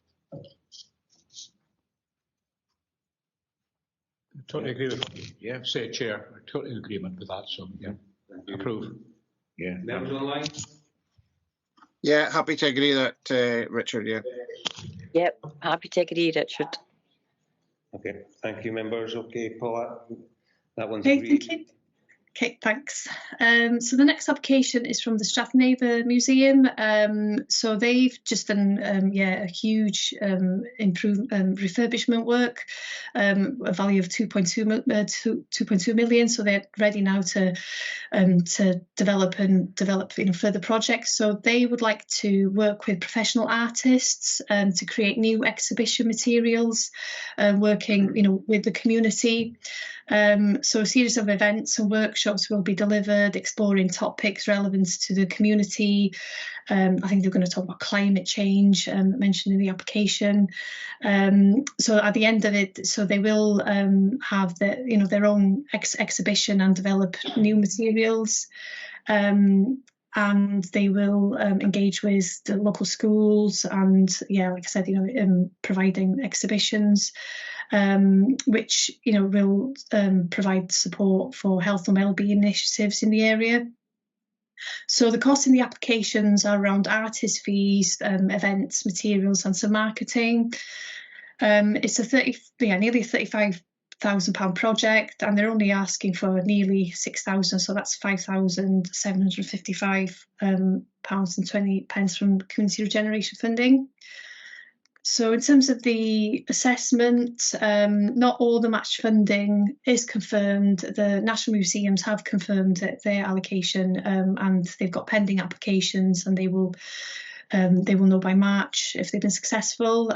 Totally agree with what you say, Chair. I'm totally in agreement with that. So yeah, approve. Yeah. Members on the line? Yeah, happy to agree that, Richard. Yeah. Yep, happy to agree, Richard. Okay, thank you, members. Okay, Paula, that one's Okay, agreed. thank you. Okay, thanks. So the next application is from the Strathnaver Museum. So they've just done a huge refurbishment work, a value of 2.2 million. So they're ready now to develop further projects. So they would like to work with professional artists to create new exhibition materials, working with the community. So a series of events and workshops will be delivered, exploring topics relevant to the community. I think they're going to talk about climate change, mentioned in the application. So at the end of it, so they will have their own exhibition and develop new materials. And they will engage with the local schools and, like I said, providing exhibitions, which will provide support for health and wellbeing initiatives in the area. So the costs in the applications are around artist fees, events, materials, and some marketing. It's a nearly £35,000 project, and they're only asking for nearly 6,000, so that's £5,755 and 20 pence from community regeneration funding. So in terms of the assessment, not all the match funding is confirmed. The National Museums have confirmed that their allocation, and they've got pending applications, and they will know by March if they've been successful.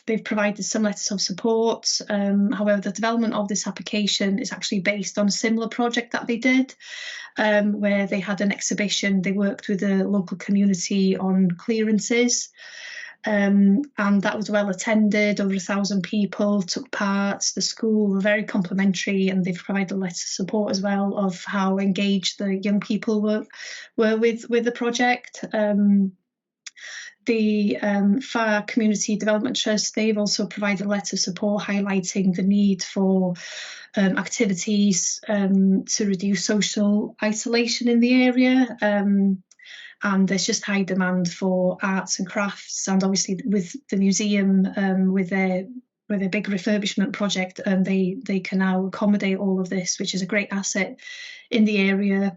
They've provided some letters of support. However, the development of this application is actually based on a similar project that they did, where they had an exhibition. They worked with the local community on clearances. And that was well attended. Over 1,000 people took part. The school were very complimentary, and they've provided letters of support as well of how engaged the young people were with the project. The Far Community Development Trust, they've also provided a letter of support highlighting the need for activities to reduce social isolation in the area. And there's just high demand for arts and crafts, and obviously with the museum, with their big refurbishment project, they can now accommodate all of this, which is a great asset in the area.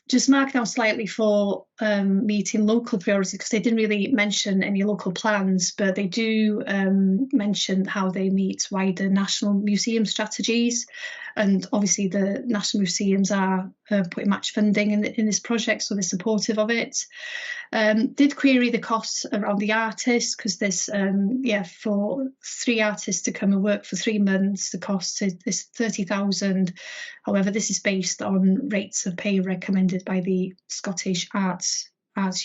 Just mark now slightly for meeting local priorities, because they didn't really mention any local plans, but they do mention how they meet wider national museum strategies. And obviously the national museums are putting match funding in this project, so they're supportive of it. Did query the costs around the artists, because there's for 3 artists to come and work for 3 months, the cost is 30,000. However, this is based on rates of pay recommended by the Scottish Arts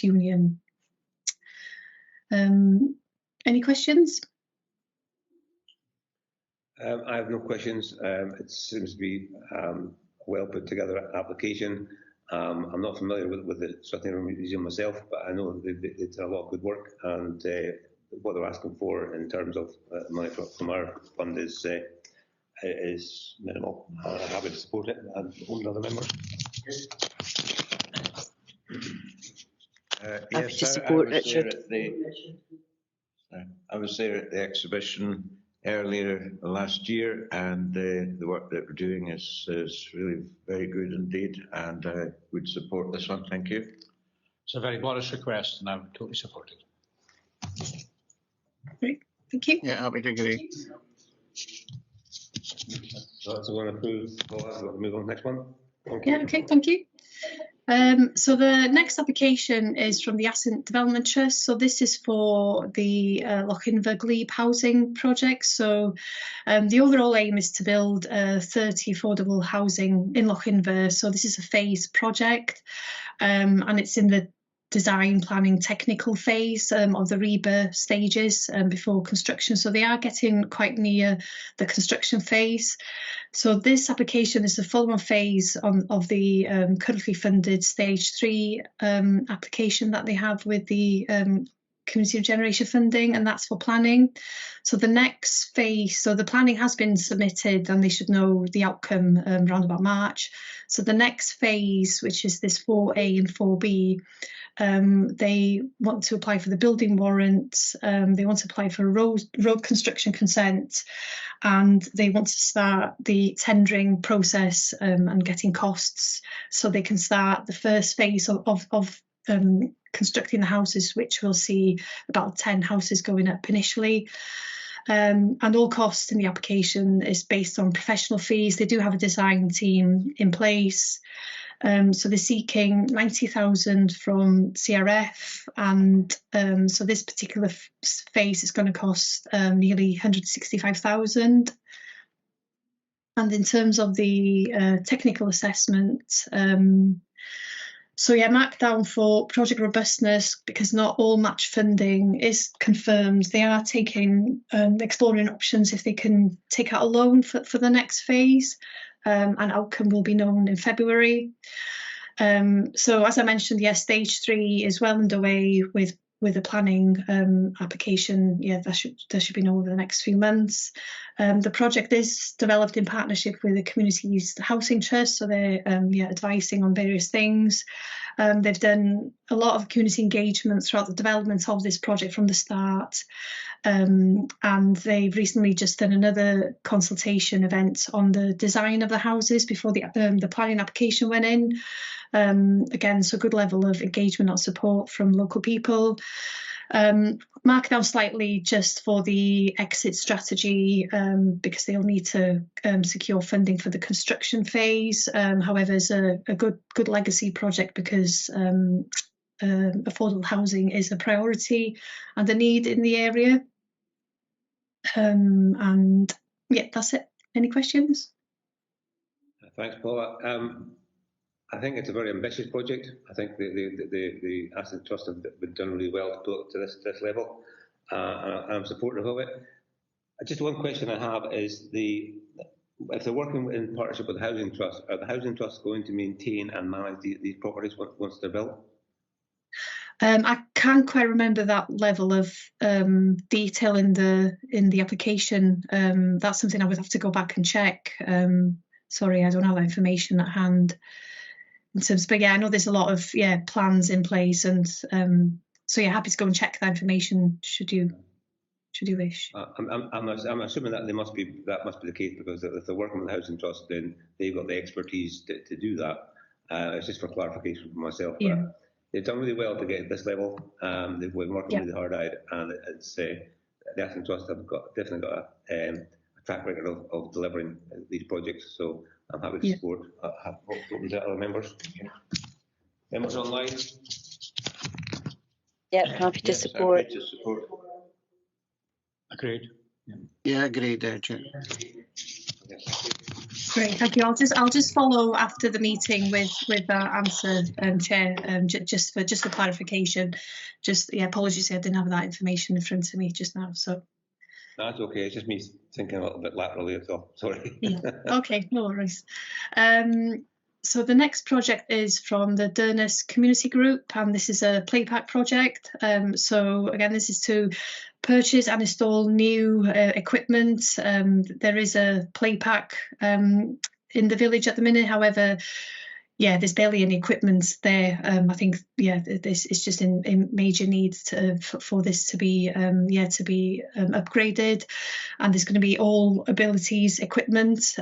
Union. Any questions? I have no questions. It seems to be a well put together application. I'm not familiar with the Sutherland Museum myself, but I know they did a lot of good work, and what they're asking for in terms of money from our fund is minimal. I'm happy to support it, and all the other members. Happy to support, Richard. I was there at the exhibition earlier last year, and the work that we're doing is really very good indeed, and I would support this one. Thank you. It's a very modest request, and I would totally support it. Great, thank you. Yeah, happy to agree. So that's the one approved. We'll move on to the next one. Yeah, okay, thank you. So the next application is from the Asset Development Trust. So this is for the Lochinver Glebe housing project. So the overall aim is to build 30 affordable housing in Lochinver. So this is a phased project, and it's in the design, planning, technical phase of the rebirth stages before construction. So they are getting quite near the construction phase. So this application is the follow-on phase of the currently funded stage 3 application that they have with the community regeneration funding, and that's for planning. So the next phase, so the planning has been submitted and they should know the outcome around about March. So the next phase, which is this 4A and 4B, they want to apply for the building warrant, they want to apply for a road construction consent, and they want to start the tendering process and getting costs so they can start the first phase of constructing the houses, which we'll see about 10 houses going up initially. And all costs in the application is based on professional fees. They do have a design team in place. So they're seeking 90,000 from CRF, and so this particular phase is going to cost nearly 165,000. And in terms of the technical assessment, so yeah, marked down for project robustness because not all match funding is confirmed. They are taking exploring options if they can take out a loan for the next phase. And outcome will be known in February. So as I mentioned, yes, stage 3 is well underway with the planning application. Yeah, that should be known over the next few months. The project is developed in partnership with the Communities Housing Trust, so they're advising on various things. They've done a lot of community engagement throughout the development of this project from the start. And they've recently just done another consultation event on the design of the houses before the planning application went in. Again, so good level of engagement and support from local people. Mark down slightly just for the exit strategy because they'll need to secure funding for the construction phase. However, it's a good legacy project because affordable housing is a priority and a need in the area. And yeah, that's it. Any questions? Thanks, Paula. I think it's a very ambitious project. I think the Asset Trust have been done really well to put it to this level. I'm supportive of it. Just one question I have is if they're working in partnership with the Housing Trust, are the Housing Trusts going to maintain and manage these properties once they're built? I can't quite remember that level of detail in the application. That's something I would have to go back and check. Sorry, I don't have that information at hand. But yeah, I know there's a lot of plans in place, and so yeah, happy to go and check that information should you wish. I'm assuming that must be the case because if they're working with the Housing Trust, then they've got the expertise to do that. It's just for clarification for myself. Yeah. They've done really well to get at this level. They've been working really hard at it, and it's the Asset Trust have definitely got a track record of delivering these projects. So I'm happy to support. Was that other members? Members online? Yeah, happy to support. Happy to support. Agreed. Yeah, agreed, Chair. Great, thank you. I'll just follow after the meeting with that answer, Chair. Just for clarification. Apologies, I didn't have that information in front of me just now. So. That's okay. It's just me thinking a little bit laterally. So sorry. Yeah. Okay, no worries. So the next project is from the Dornoch Community Group, and this is a playpack project. So again, this is to purchase and install new equipment. There is a playpack in the village at the minute. However, there's barely any equipment there. I think this is just in major need for this to be upgraded, and there's going to be all abilities equipment.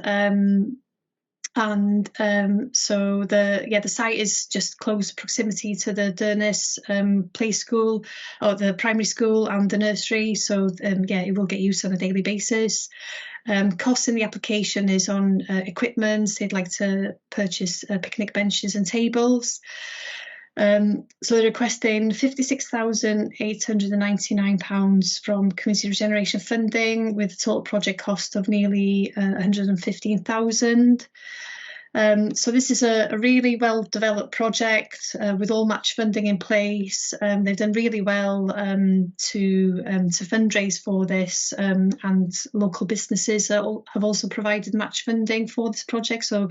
And so the site is just close proximity to the Dornoch play school, or the primary school, and the nursery. So it will get used on a daily basis. Cost in the application is on equipment. They'd like to purchase picnic benches and tables. So they're requesting £56,899 from Community Regeneration funding, with a total project cost of nearly £115,000. So this is a really well developed project with all match funding in place. They've done really well to fundraise for this, and local businesses have also provided match funding for this project. So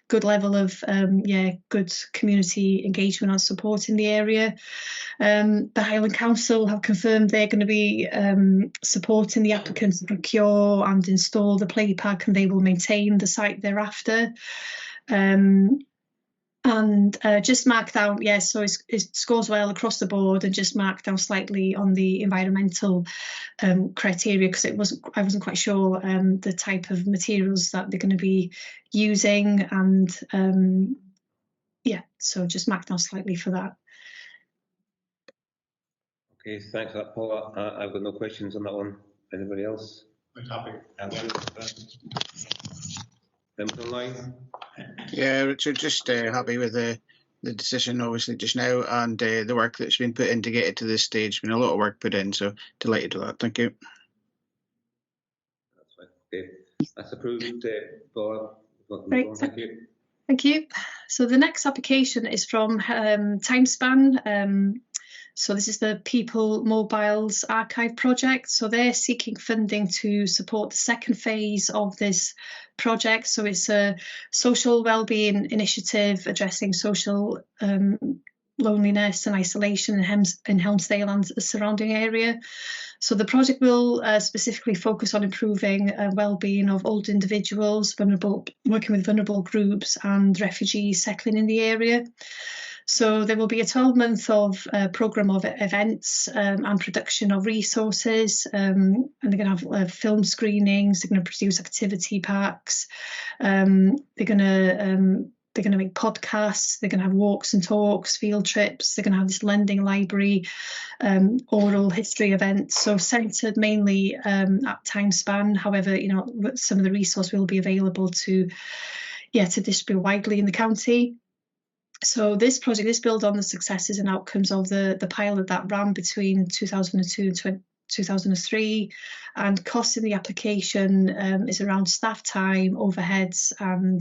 good level of good community engagement and support in the area. The Highland Council have confirmed they're going to be supporting the applicants to procure and install the play park, and they will maintain the site thereafter. Just marked down, so it scores well across the board, and just marked down slightly on the environmental criteria, because I wasn't quite sure the type of materials that they're going to be using, and so just marked down slightly for that. Okay, thanks for that, Paula. I've got no questions on that one. Anybody else? I'm happy. Members online? Yeah, Richard, just happy with the decision, obviously, just now, and the work that's been put in to get it to this stage. Been a lot of work put in, so delighted with that. Thank you. That's fine. Okay, that's approved. Paula, Great. thank you. Thank you. So the next application is from Timespan. So this is the People Mobiles Archive project. So they're seeking funding to support the second phase of this project. So it's a social wellbeing initiative addressing social loneliness and isolation in Helmsdale and the surrounding area. So the project will specifically focus on improving well-being of older individuals, working with vulnerable groups and refugees settling in the area. So there will be a 12-month programme of events and production of resources, and they're going to have film screenings. They're going to produce activity packs. They're going to make podcasts. They're going to have walks and talks, field trips. They're going to have this lending library, oral history events. So centred mainly at Timespan. However, some of the resource will be available to distribute widely in the county. So this project is built on the successes and outcomes of the pilot that ran between 2002 and 2003, and cost in the application is around staff time, overheads, and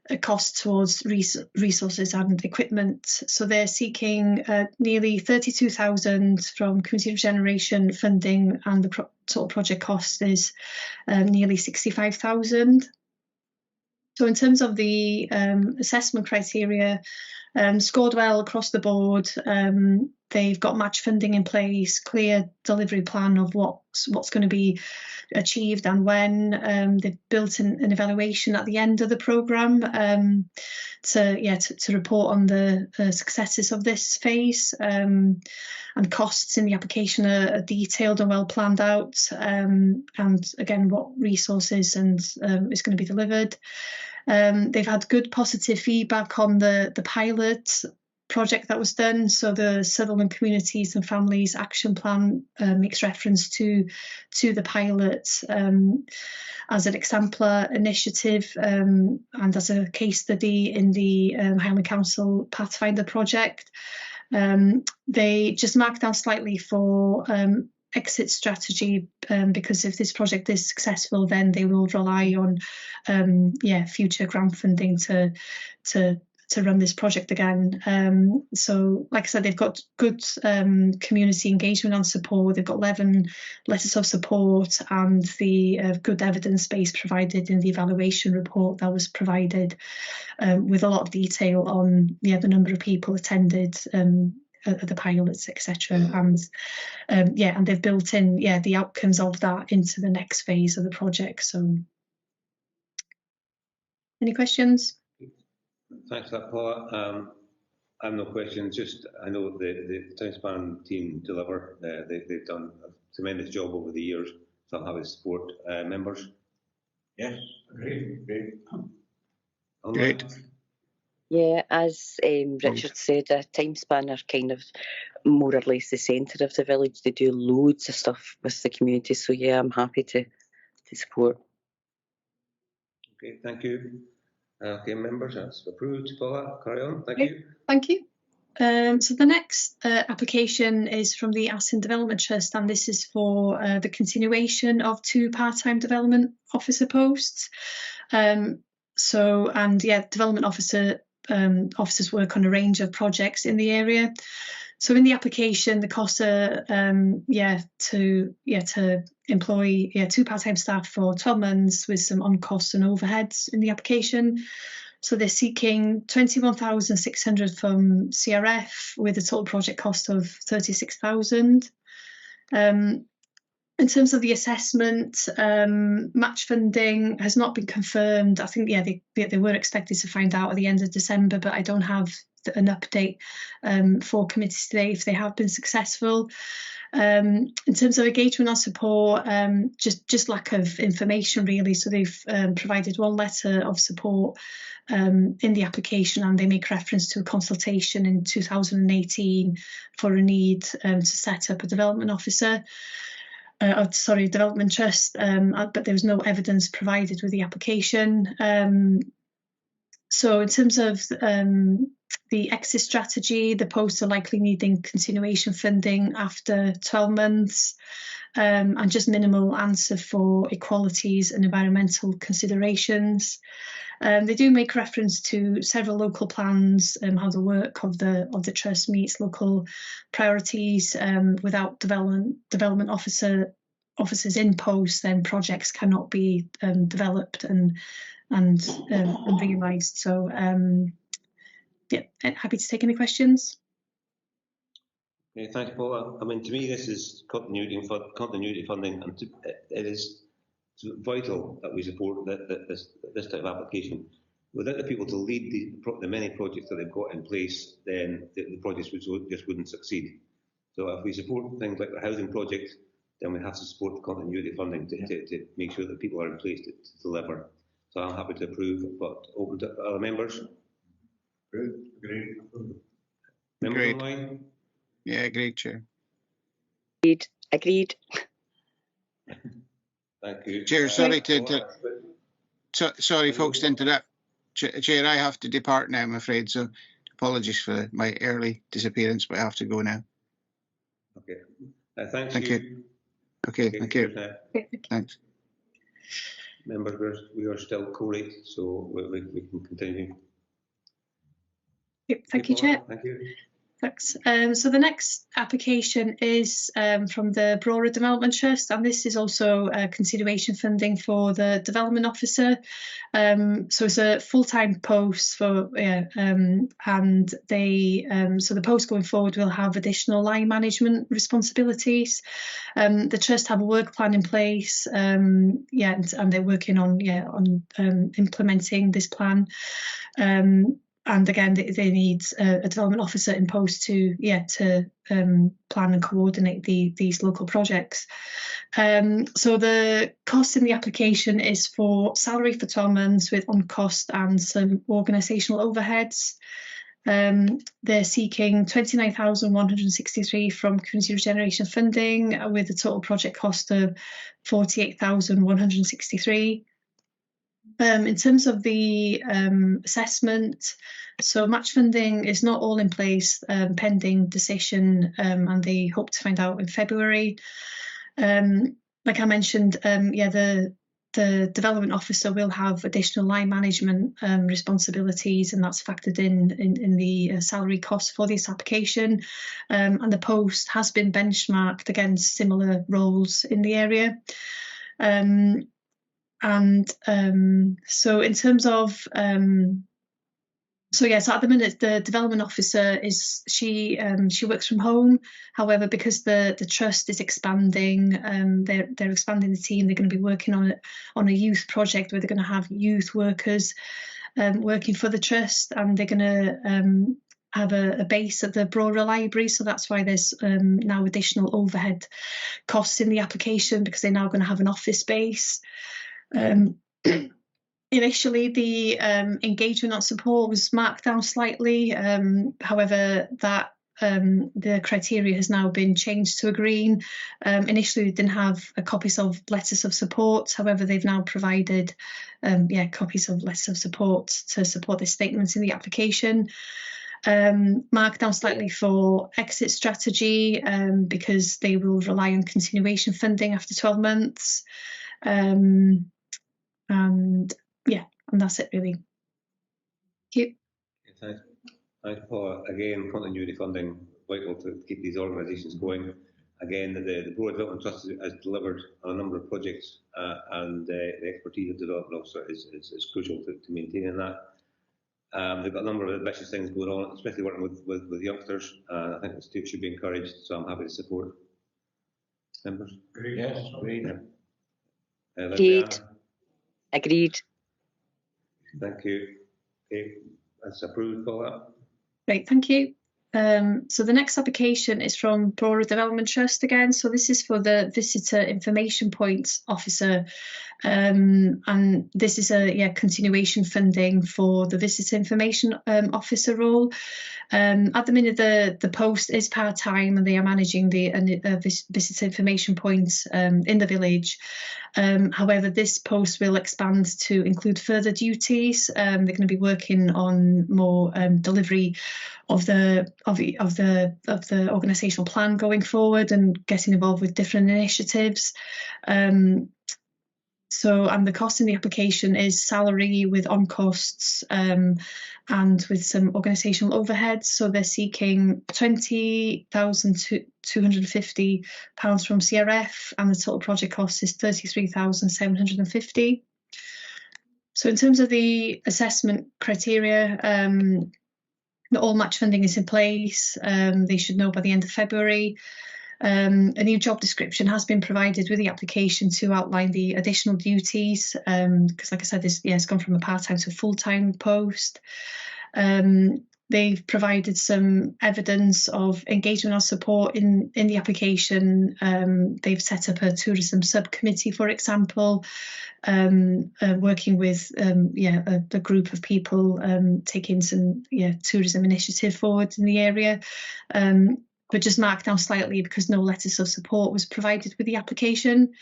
a cost towards resources and equipment. So they're seeking nearly 32,000 from Community Regeneration funding, and the total project cost is nearly 65,000. So in terms of the assessment criteria, scored well across the board. They've got match funding in place, clear delivery plan of what's going to be achieved and when. They've built an evaluation at the end of the programme to report on the successes of this phase. And costs in the application are detailed and well planned out, and again what resources and is going to be delivered. They've had good positive feedback on the pilot project that was done. So the Sutherland Communities and Families Action Plan makes reference to the pilot as an exemplar initiative and as a case study in the Highland Council Pathfinder project. They just marked down slightly for exit strategy, because if this project is successful, then they will rely on future grant funding to run this project again. So like I said, they've got good community engagement and support. They've got 11 letters of support, and the good evidence base provided in the evaluation report that was provided, with a lot of detail on the number of people attended, the pilots, etc. And they've built in the outcomes of that into the next phase of the project. So any questions? Thanks for that, Paula. I have no questions. Just I know the Timespan team deliver. They've done a tremendous job over the years. So I'll have his support. Members? Yes, great. Online? Great. Yeah, as Richard said, a time span are kind of more or less the centre of the village. They do loads of stuff with the community, so yeah, I'm happy to support. Okay, thank you. Okay, members, that's approved. Paula, carry on. Thank Okay, you. Thank you. So the next application is from the Aston Development Trust, and this is for the continuation of 2 part-time development officer posts. Development officers work on a range of projects in the area. So in the application, the costs are to employ 2 part-time staff for 12 months with some on costs and overheads in the application. So they're seeking 21,600 from CRF with a total project cost of 36,000. In terms of the assessment, match funding has not been confirmed. I think, they were expected to find out at the end of December, but I don't have an update for committees today if they have been successful. In terms of engagement and support, just lack of information really. So they've provided 1 letter of support in the application, and they make reference to a consultation in 2018 for a need to set up a development officer. Development trust, but there was no evidence provided with the application. So in terms of the exit strategy, the posts are likely needing continuation funding after 12 months, and just minimal answer for equalities and environmental considerations. They do make reference to several local plans, how the work of the trust meets local priorities. Without development officers in post, then projects cannot be developed and realised. So happy to take any questions. Okay, thank you, Paula. I mean, to me, this is continuity funding, and it is vital that we support this type of application. Without the people to lead the many projects that they've got in place, then the projects just wouldn't succeed. So if we support things like the housing project, then we have to support the continuity funding to make sure that people are in place to deliver. So I'm happy to approve, but open to other members. Agreed. Members online? Yeah, agreed, Chair. Agreed. Thank you. Chair, sorry folks to interrupt. Chair, I have to depart now, I'm afraid, so apologies for my early disappearance, but I have to go now. Okay. Thank you. Okay, thank you. Thanks. Members, we are still co-rate, so we can continue. Thank you, Chair. Thank you. Thanks. So the next application is from the Brora Development Trust, and this is also continuation funding for the development officer. So it's a full-time post for, and they so the post going forward will have additional line management responsibilities. The trust have a work plan in place, and they're working on implementing this plan. And again, they need a development officer in post to plan and coordinate these local projects. So the cost in the application is for salary for 12 months with on cost and some organisational overheads. They're seeking 29,163 from community regeneration funding with a total project cost of 48,163. In terms of the assessment, so match funding is not all in place, pending decision, and they hope to find out in February. Like I mentioned, the development officer will have additional line management responsibilities, and that's factored in the salary cost for this application. And the post has been benchmarked against similar roles in the area. So in terms of so at the minute the development officer she works from home. However, because the trust is expanding, they're expanding the team. They're going to be working on a youth project where they're going to have youth workers working for the trust, and they're going to have a base at the Brora Library, so that's why there's now additional overhead costs in the application, because they're now going to have an office space. Initially, the engagement on support was marked down slightly. However, that the criteria has now been changed to a green. Initially, we didn't have copies of letters of support. However, they've now provided copies of letters of support to support the statements in the application. Marked down slightly for exit strategy because they will rely on continuation funding after 12 months. And that's it really. Thank you. Thanks, Paula. Again, continuity funding vital to keep these organisations going. Again, the Broad Development Trust has delivered on a number of projects, and the expertise of the development officer is crucial to maintaining that. They've got a number of ambitious things going on, especially working with youngsters. I think the students should be encouraged, so I'm happy to support. Members? Agreed. Yes, agreed. Agreed. Agreed. Thank you. Okay, that's approved, Paula. Great, thank you. So the next application is from Broad Development Trust again. So this is for the Visitor Information Points Officer. And this is a continuation funding for the Visitor Information Officer role. At the minute, the post is part-time and they are managing the Visitor Information Points in the village. However, this post will expand to include further duties. They're going to be working on more delivery of the organisational plan going forward and getting involved with different initiatives. And the cost in the application is salary with on costs and with some organisational overheads. So they're seeking £20,250 from CRF, and the total project cost is £33,750. So in terms of the assessment criteria, all match funding is in place. They should know by the end of February. A new job description has been provided with the application to outline the additional duties, because like I said, it's gone from a part-time to a full-time post. They've provided some evidence of engagement or support in the application. They've set up a tourism subcommittee, for example, working with a group of people taking some tourism initiative forward in the area. But just marked down slightly because no letters of support was provided with the application.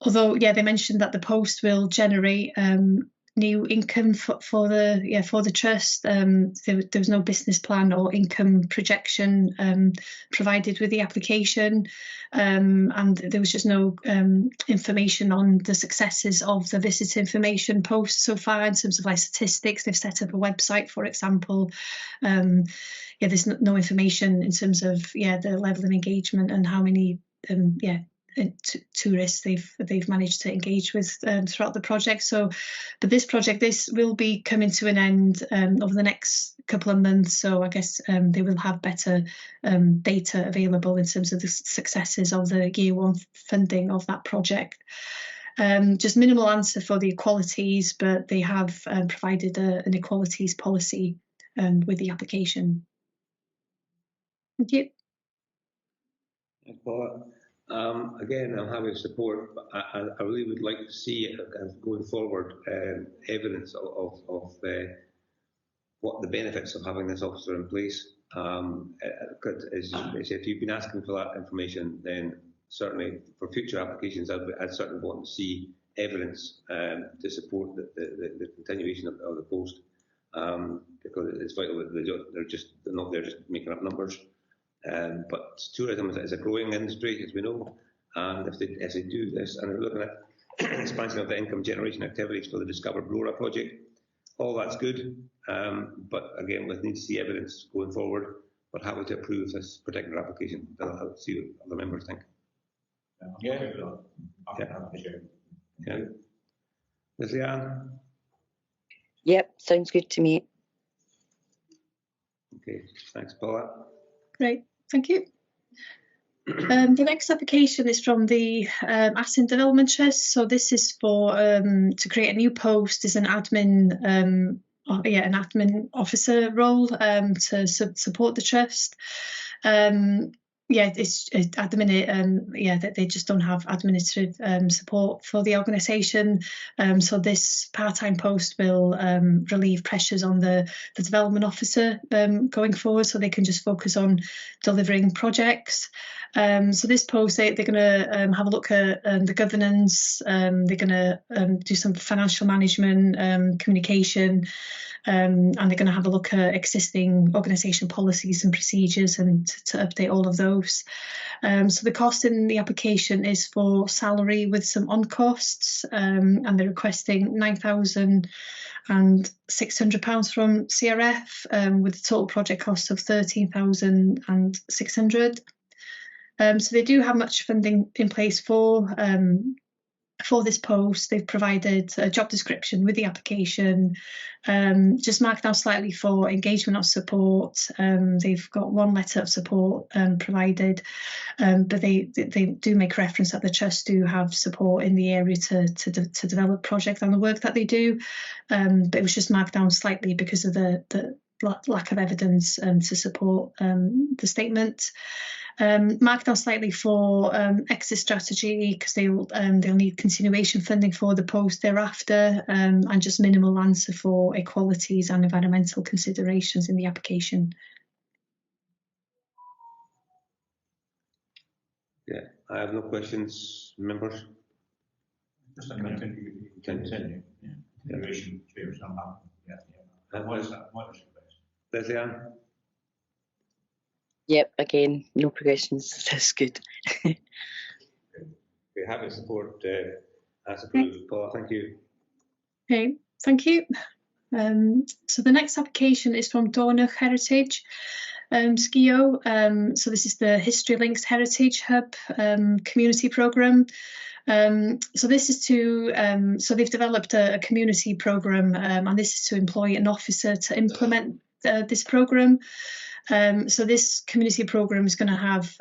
Although, they mentioned that the post will generate new income for the trust. There was no business plan or income projection provided with the application, and there was just no information on the successes of the visitor information post so far in terms of statistics. They've set up a website, for example. There's no information in terms of the level of engagement and how many tourists they've managed to engage with throughout the project. But this project will be coming to an end over the next couple of months. So I guess they will have better data available in terms of the successes of the year one funding of that project. Just minimal answer for the equalities, but they have provided an equalities policy with the application. Thank you. Thanks, Paula. Again, I'm happy to support, but I really would like to see going forward evidence of what the benefits of having this officer in place. As you said, if you've been asking for that information, then certainly for future applications, I'd certainly want to see evidence to support the continuation of the post, because it's vital that they're not there just making up numbers. But tourism is a growing industry, as we know, and if they do this, and they're looking at expansion of the income generation activities for the Discover Brora project, all that's good. But again, we need to see evidence going forward. But happy to approve this particular application. I'll see what other members think. Ms. Leanne? Yep, sounds good to me. Okay, thanks, Paula. Great. Thank you. The next application is from the Asset Development Trust. So this is for to create a new post as an admin, an admin officer role to support the trust. yeah, it's at the minute, yeah, that they just don't have administrative support for the organisation. So this part-time post will relieve pressures on the development officer going forward, so they can just focus on delivering projects. So this post, they're going to have a look at the governance. They're going to do some financial management, communication. And they're going to have a look at existing organisation policies and procedures and to update all of those. So the cost in the application is for salary with some on costs, and they're requesting £9,600 from CRF, with a total project cost of £13,600. So they do have much funding in place for this post. They've provided a job description with the application, just marked down slightly for engagement or support. They've got one letter of support provided, but they do make reference that the trust do have support in the area to develop projects and the work that they do, but it was just marked down slightly because of the lack of evidence to support the statement. Marked down slightly for exit strategy because they'll need continuation funding for the post thereafter, and just minimal answer for equalities and environmental considerations in the application. Yeah, I have no questions, members. Just a continue. Yeah. Continuation, Chair, so what is that? What is your question? Leslie Ann? Yep, again, no progressions. That's good. We have the support as approved. Paula, thank you. Okay, thank you. So the next application is from Dornoch Heritage SCIO. So this is the History Links Heritage Hub community programme. So this is to, so they've developed a community programme, and this is to employ an officer to implement this programme. So this community programme is going to have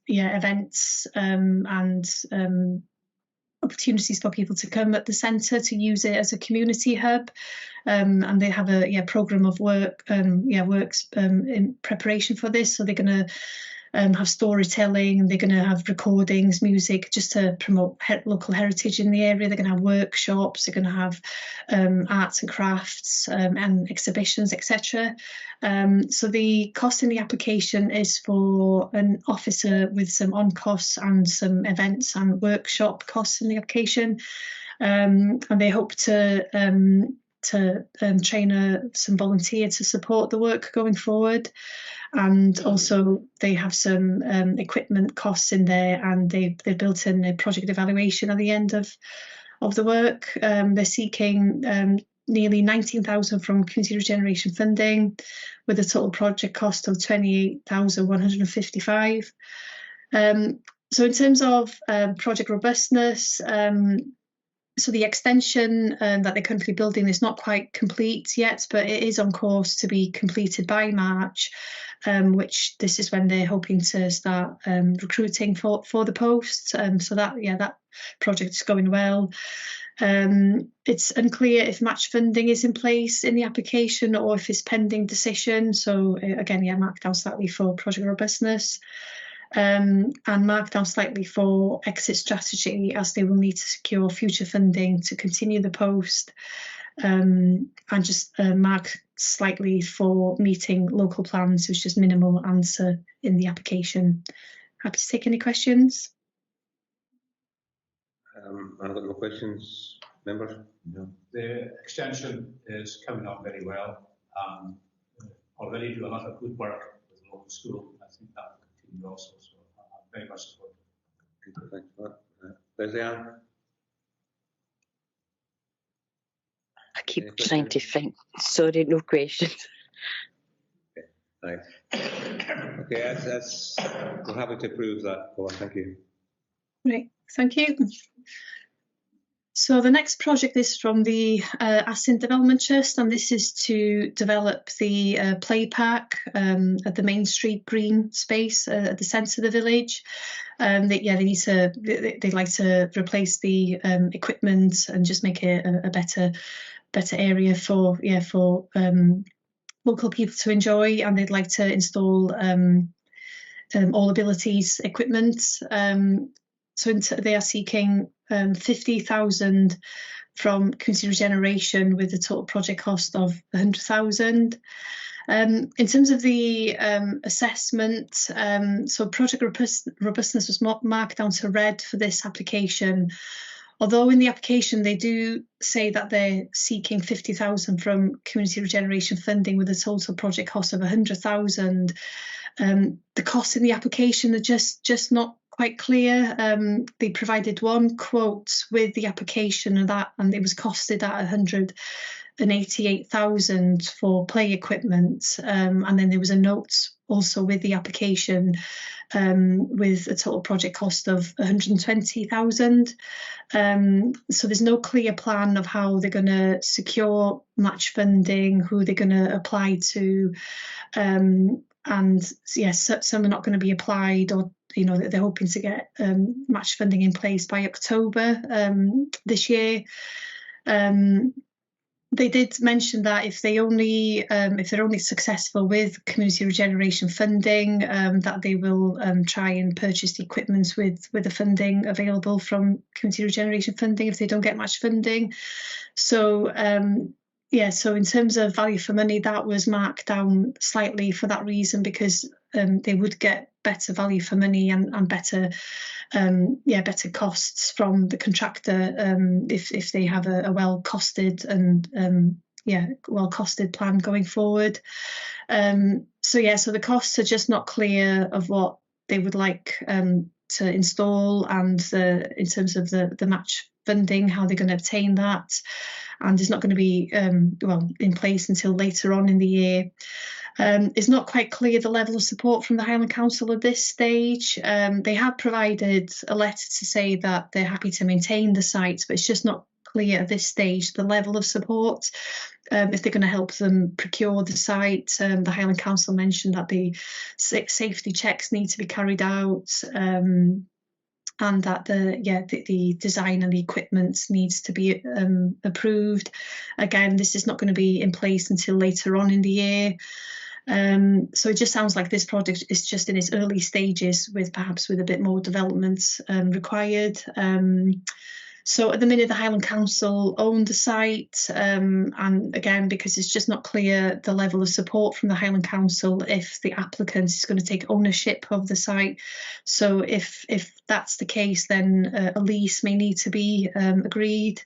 events and opportunities for people to come at the centre to use it as a community hub, and they have a programme of work works in preparation for this. So they're going to have storytelling, they're going to have recordings, music, just to promote local heritage in the area. They're going to have workshops, they're going to have arts and crafts and exhibitions, etc. So the cost in the application is for an officer with some on costs and some events and workshop costs in the application, and they hope to train some volunteer to support the work going forward. And also they have some equipment costs in there, and they built in a project evaluation at the end of the work. They're seeking nearly 19,000 from community regeneration funding, with a total project cost of 28,155. So in terms of project robustness, so the extension that they're currently building is not quite complete yet, but it is on course to be completed by March, which this is when they're hoping to start recruiting for the post. So that project is going well. It's unclear if match funding is in place in the application or if it's pending decision. So again, marked down slightly for project robustness. And marked down slightly for exit strategy, as they will need to secure future funding to continue the post, and just marked slightly for meeting local plans, which is minimal answer in the application. Happy to take any questions. I've got no questions, members. No. The extension is coming up very well. Already do a lot of good work with the local school. I think that will continue also, so I'm very much supportive. Thanks for that. Leslie Ann? I keep trying to think. Sorry, no questions. Okay, thanks. Okay, we're happy to approve that, Paula. Thank you. Right, thank you. So the next project is from the Assynt Development Trust, and this is to develop the play park at the Main Street green space at the centre of the village. They'd like to replace the equipment and just make it a better area for local people to enjoy, and they'd like to install all abilities equipment. So they are seeking 50,000 from community regeneration with a total project cost of 100,000. In terms of the assessment, so project robustness was marked down to red for this application. Although in the application they do say that they're seeking 50,000 from community regeneration funding with a total project cost of 100,000, the costs in the application are just not quite clear. They provided one quote with the application and it was costed at 188,000 for play equipment, and then there was a note also with the application with a total project cost of 120,000. So there's no clear plan of how they're going to secure match funding, who they're going to apply to, and yes, some are not going to be applied, or they're hoping to get match funding in place by October this year. They did mention that if they're only successful with community regeneration funding, that they will try and purchase the equipment with the funding available from community regeneration funding if they don't get much funding. So so in terms of value for money, that was marked down slightly for that reason, because they would get better value for money and better costs from the contractor if they have a well costed and well costed plan going forward. So the costs are just not clear of what they would like to install, and in terms of the match funding, how they're going to obtain that, and it's not going to be in place until later on in the year. It's not quite clear the level of support from the Highland Council at this stage. They have provided a letter to say that they're happy to maintain the site, but it's just not clear at this stage the level of support. If they're going to help them procure the site, the Highland Council mentioned that the safety checks need to be carried out, and that the design and the equipment needs to be approved. Again, this is not going to be in place until later on in the year. So it just sounds like this project is just in its early stages, with a bit more development required. So at the minute, the Highland Council own the site, and again, because it's just not clear the level of support from the Highland Council if the applicant is going to take ownership of the site. So if that's the case, then a lease may need to be agreed.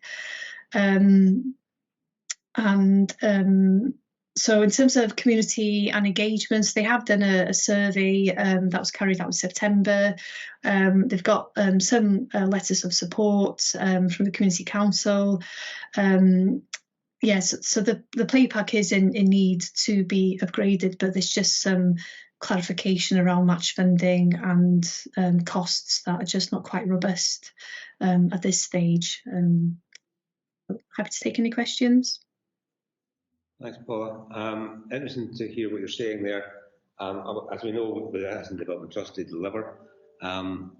So in terms of community and engagements, they have done a survey that was carried out in September. They've got some letters of support from the Community Council. Yes, so the play park is in need to be upgraded, but there's just some clarification around match funding and costs that are just not quite robust at this stage. Happy to take any questions. Thanks, Paula. Interesting to hear what you're saying there. As we know, the Highland Development Trust to deliver. I'm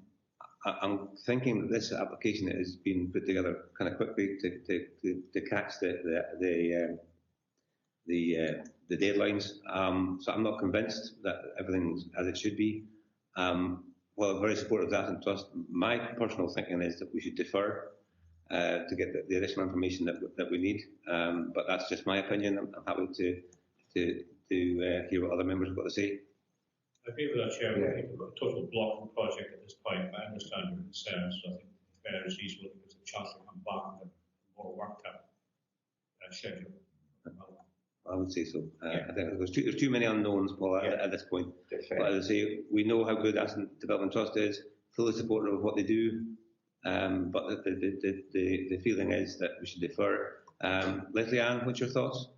thinking that this application has been put together kind of quickly to catch the deadlines. So I'm not convinced that everything's as it should be. While I'm very supportive of the Highland Trust, my personal thinking is that we should defer to get the additional information that we need, but that's just my opinion. I'm happy to hear what other members have got to say. I agree with that, Chair. I think we've got a total block on the project at this point, but I understand your concerns, so I think it's fair as reasonable to give us a chance to come back and more worked out schedule. I would say so. I think there's too many unknowns, Paul, at this point. But as I say, we know how good Highland Development Trust is, fully supportive of what they do. But the feeling is that we should defer. Leslie Ann, what's your thoughts?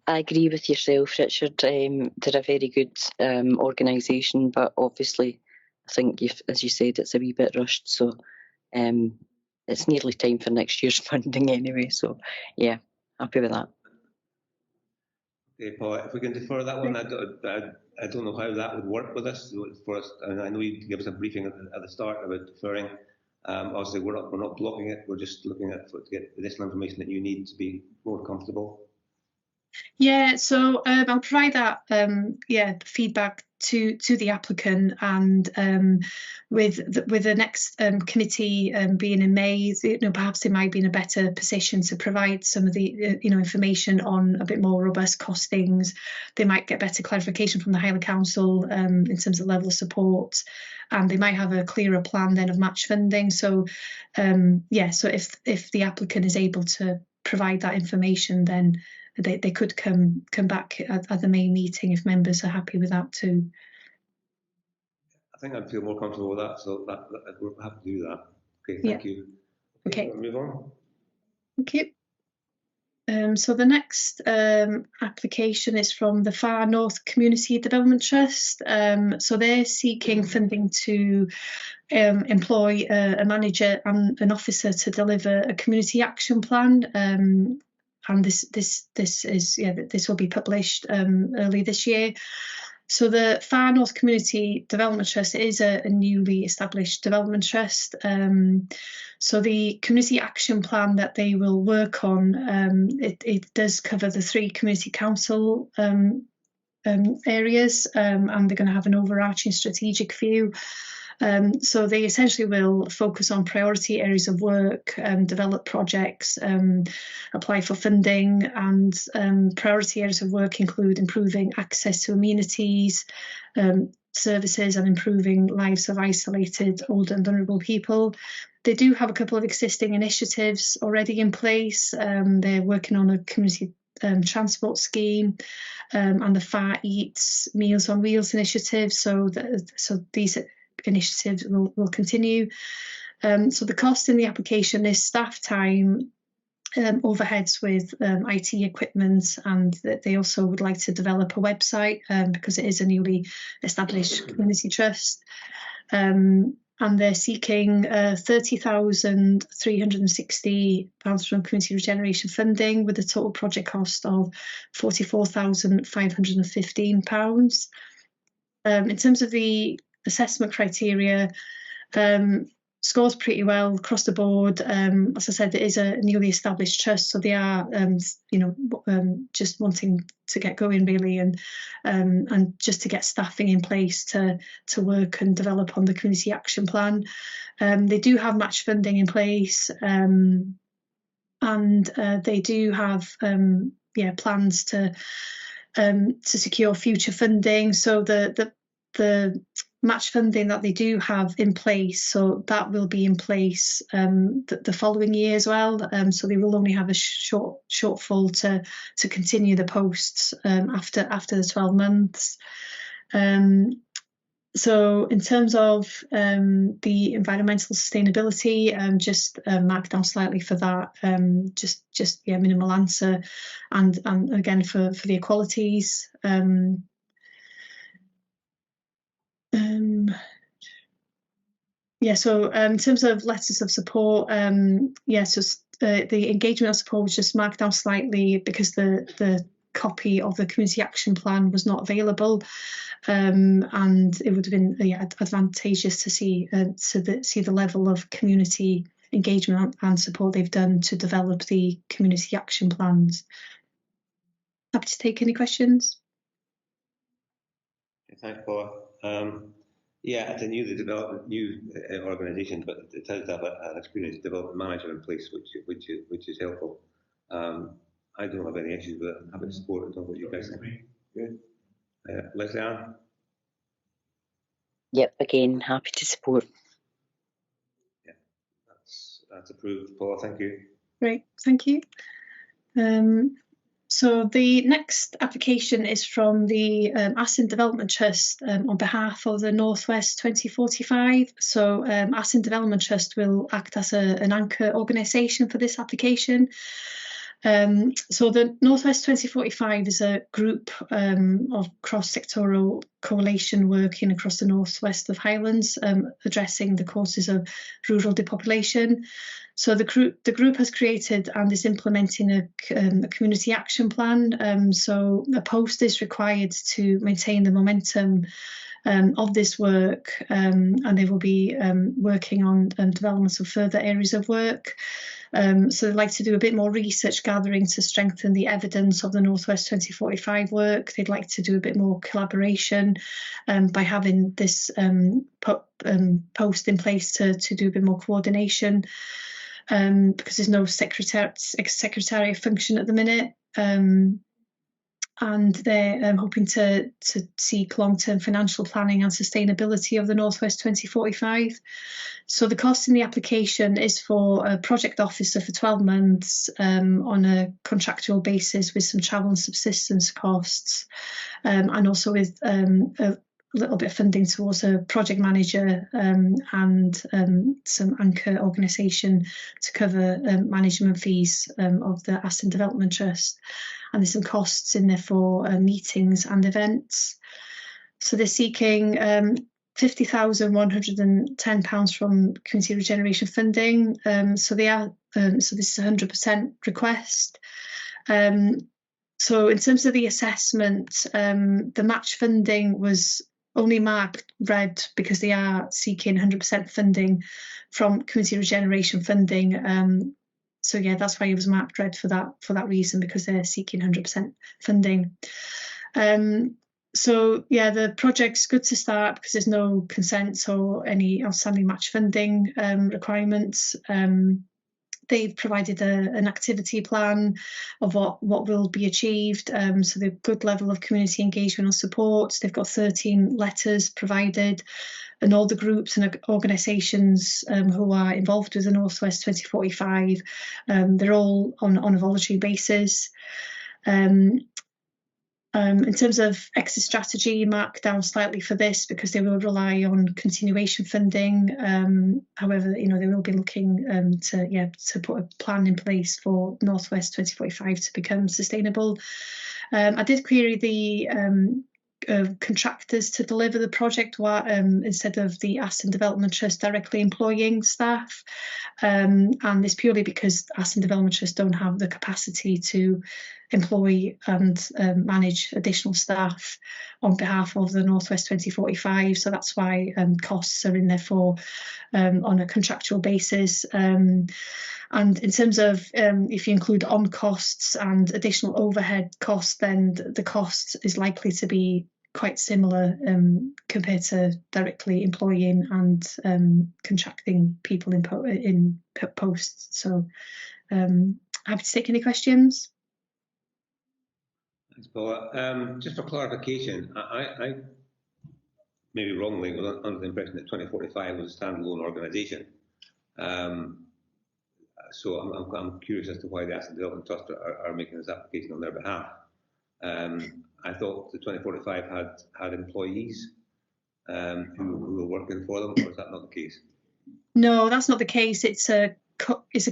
I agree with yourself, Richard. They're a very good organisation, but obviously, I think, as you said, it's a wee bit rushed. So it's nearly time for next year's funding anyway. So yeah, happy with that. Okay, Paul, if we can defer that one, I don't know how that would work with us. For us, I know you gave us a briefing at the start about deferring. Obviously, we're not blocking it. We're just looking to get additional information that you need to be more comfortable. Yeah, so I'll provide that feedback to the applicant, and with the next committee being in May, perhaps they might be in a better position to provide some of the information on a bit more robust costings. They might get better clarification from the Highland Council in terms of level of support, and they might have a clearer plan then of match funding. So so if the applicant is able to provide that information, then they could come back at the main meeting if members are happy with that too. I think I'd feel more comfortable with that, so that we're happy to do that. Okay, thank you. Okay. Move on. Thank you. So the next application is from the Far North Community Development Trust. So they're seeking funding to employ a manager and an officer to deliver a community action plan. And this will be published early this year. So the Far North Community Development Trust is a newly established development trust. So the community action plan that they will work on, it does cover the 3 community council areas, and they're going to have an overarching strategic view. So they essentially will focus on priority areas of work, develop projects, apply for funding, and priority areas of work include improving access to amenities, services, and improving lives of isolated, old and vulnerable people. They do have a couple of existing initiatives already in place. They're working on a community transport scheme and the Far Eats Meals on Wheels initiative. So these initiatives will continue. So the cost in the application is staff time, overheads with IT equipment, and they also would like to develop a website because it is a newly established community trust. And they're seeking £30,360 from Community Regeneration funding with a total project cost of £44,515. In terms of the assessment criteria, scores pretty well across the board. As I said, it is a newly established trust, so they are, just wanting to get going really, and just to get staffing in place to work and develop on the community action plan. They do have match funding in place, and they do have plans to secure future funding. So the match funding that they do have in place, so that will be in place the following year as well. So they will only have a shortfall to continue the posts after the 12 months. So in terms of the environmental sustainability, just mark down slightly for that, minimal answer, and again for the equalities. So in terms of letters of support, the engagement of support was just marked down slightly because the copy of the community action plan was not available, and it would have been advantageous to see the level of community engagement and support they've done to develop the community action plans. Happy to take any questions. Thanks, Paula. It's a new organisation, but it has to have an experienced development manager in place, which is helpful. I don't have any issues with it. I'm happy to support it. Don't know what you guys think. Good. Leslie Ann? Yep, again, happy to support. Yeah, that's approved. Paula, thank you. Great, thank you. So the next application is from the Aston Development Trust on behalf of the Northwest 2045. So Aston Development Trust will act as an anchor organisation for this application. So the Northwest 2045 is a group of cross-sectoral coalition working across the northwest of Highlands, addressing the causes of rural depopulation. So the group has created and is implementing a community action plan. So a post is required to maintain the momentum of this work, and they will be working on developments of further areas of work. So they'd like to do a bit more research gathering to strengthen the evidence of the North West 2045 work. They'd like to do a bit more collaboration by having this post in place to do a bit more coordination, because there's no secretariat function at the minute. And they're hoping to seek long-term financial planning and sustainability of the North West 2045. So the cost in the application is for a project officer for 12 months on a contractual basis with some travel and subsistence costs, and also with a little bit of funding towards a project manager and some anchor organisation to cover management fees of the Aston Development Trust. And there's some costs in there for meetings and events. So they're seeking £50,110 from Community Regeneration funding. So they are. So this is a 100% request. So in terms of the assessment, the match funding was only marked red because they are seeking 100% funding from Community Regeneration funding. So yeah, that's why it was marked red for that reason, because they're seeking 100% funding. So yeah, the project's good to start because there's no consent or any outstanding match funding requirements. They've provided an activity plan of what will be achieved. So they've good level of community engagement and support. They've got 13 letters provided, and all the groups and organisations who are involved with the North West 2045, they're all on a voluntary basis. In terms of exit strategy, marked down slightly for this because they will rely on continuation funding. However, they will be looking to put a plan in place for North West 2045 to become sustainable. I did query the contractors to deliver the project instead of the Aston Development Trust directly employing staff, and it's purely because Aston Development Trust don't have the capacity to employ and manage additional staff on behalf of the North West 2045. So that's why costs are in there for on a contractual basis. And in terms of if you include on costs and additional overhead costs, then the cost is likely to be quite similar compared to directly employing and contracting people in posts. So happy to take any questions. Thanks, Paula. Just for clarification, I maybe wrongly was under the impression that 2045 was a standalone organisation. So I'm curious as to why the Asset Development Trust are making this application on their behalf. I thought the 2045 had employees who were working for them, or is that not the case? No, that's not the case. It's a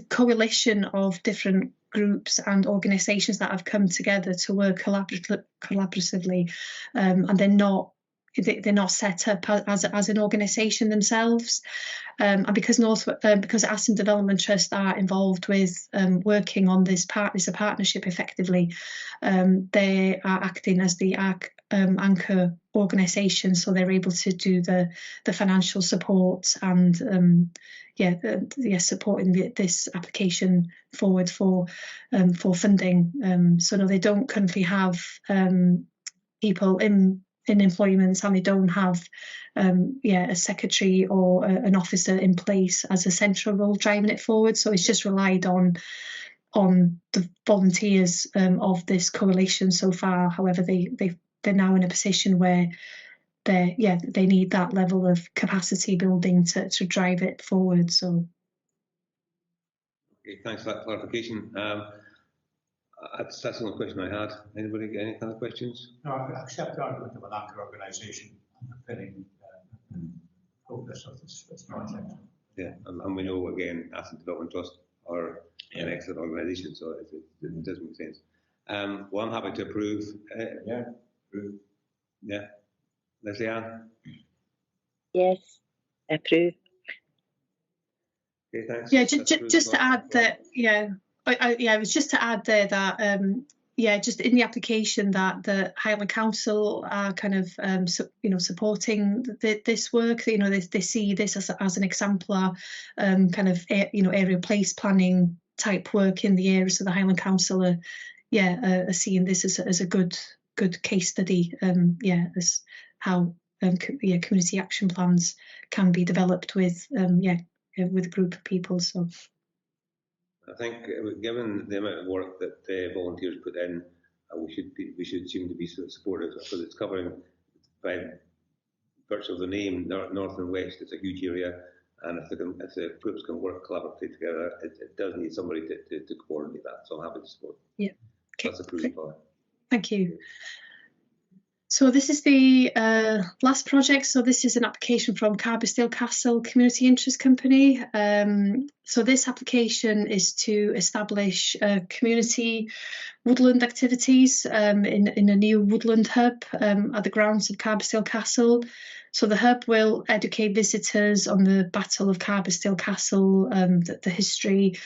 coalition of different groups and organisations that have come together to work collaboratively, and they're not set up as an organisation themselves. And because Aston Development Trust are involved with working on this partnership effectively, they are acting as the anchor organisation, so they're able to do the financial support and supporting this application forward for funding. So no, they don't currently have people in employment, and they don't have a secretary or an officer in place as a central role driving it forward. So it's just relied on the volunteers of this coalition so far. However, they're now in a position where they need that level of capacity building to drive it forward. So okay, thanks for that clarification. That's the only question I had. Anybody get any kind of questions? No, I accept the argument of an anchor organisation underpinning progress of this project. Yeah, and we know again, Asset Development Trust are an excellent organisation, so it does make sense. Well, I'm happy to approve. Approve. Yeah, Leslie Ann. Yes, approve. Okay, thanks. Yeah, just to add that, it was just to add there that just in the application that the Highland Council are kind of supporting this work. They see this as an exemplar kind of area place planning type work in the area. So the Highland Council are seeing this as a good case study. As how community action plans can be developed with with a group of people. So I think given the amount of work that volunteers put in, we should seem to be supportive, because it's covering by virtue of the name north and west. It's a huge area, and if the groups can work collaboratively together, it does need somebody to coordinate that. So I'm happy to support. Yeah, okay. That's approved by. Thank you. So this is the last project. So this is an application from Carbisdale Castle Community Interest Company. So this application is to establish community woodland activities in a new woodland hub at the grounds of Carbisdale Castle. So the hub will educate visitors on the Battle of Carbisdale Castle, the history.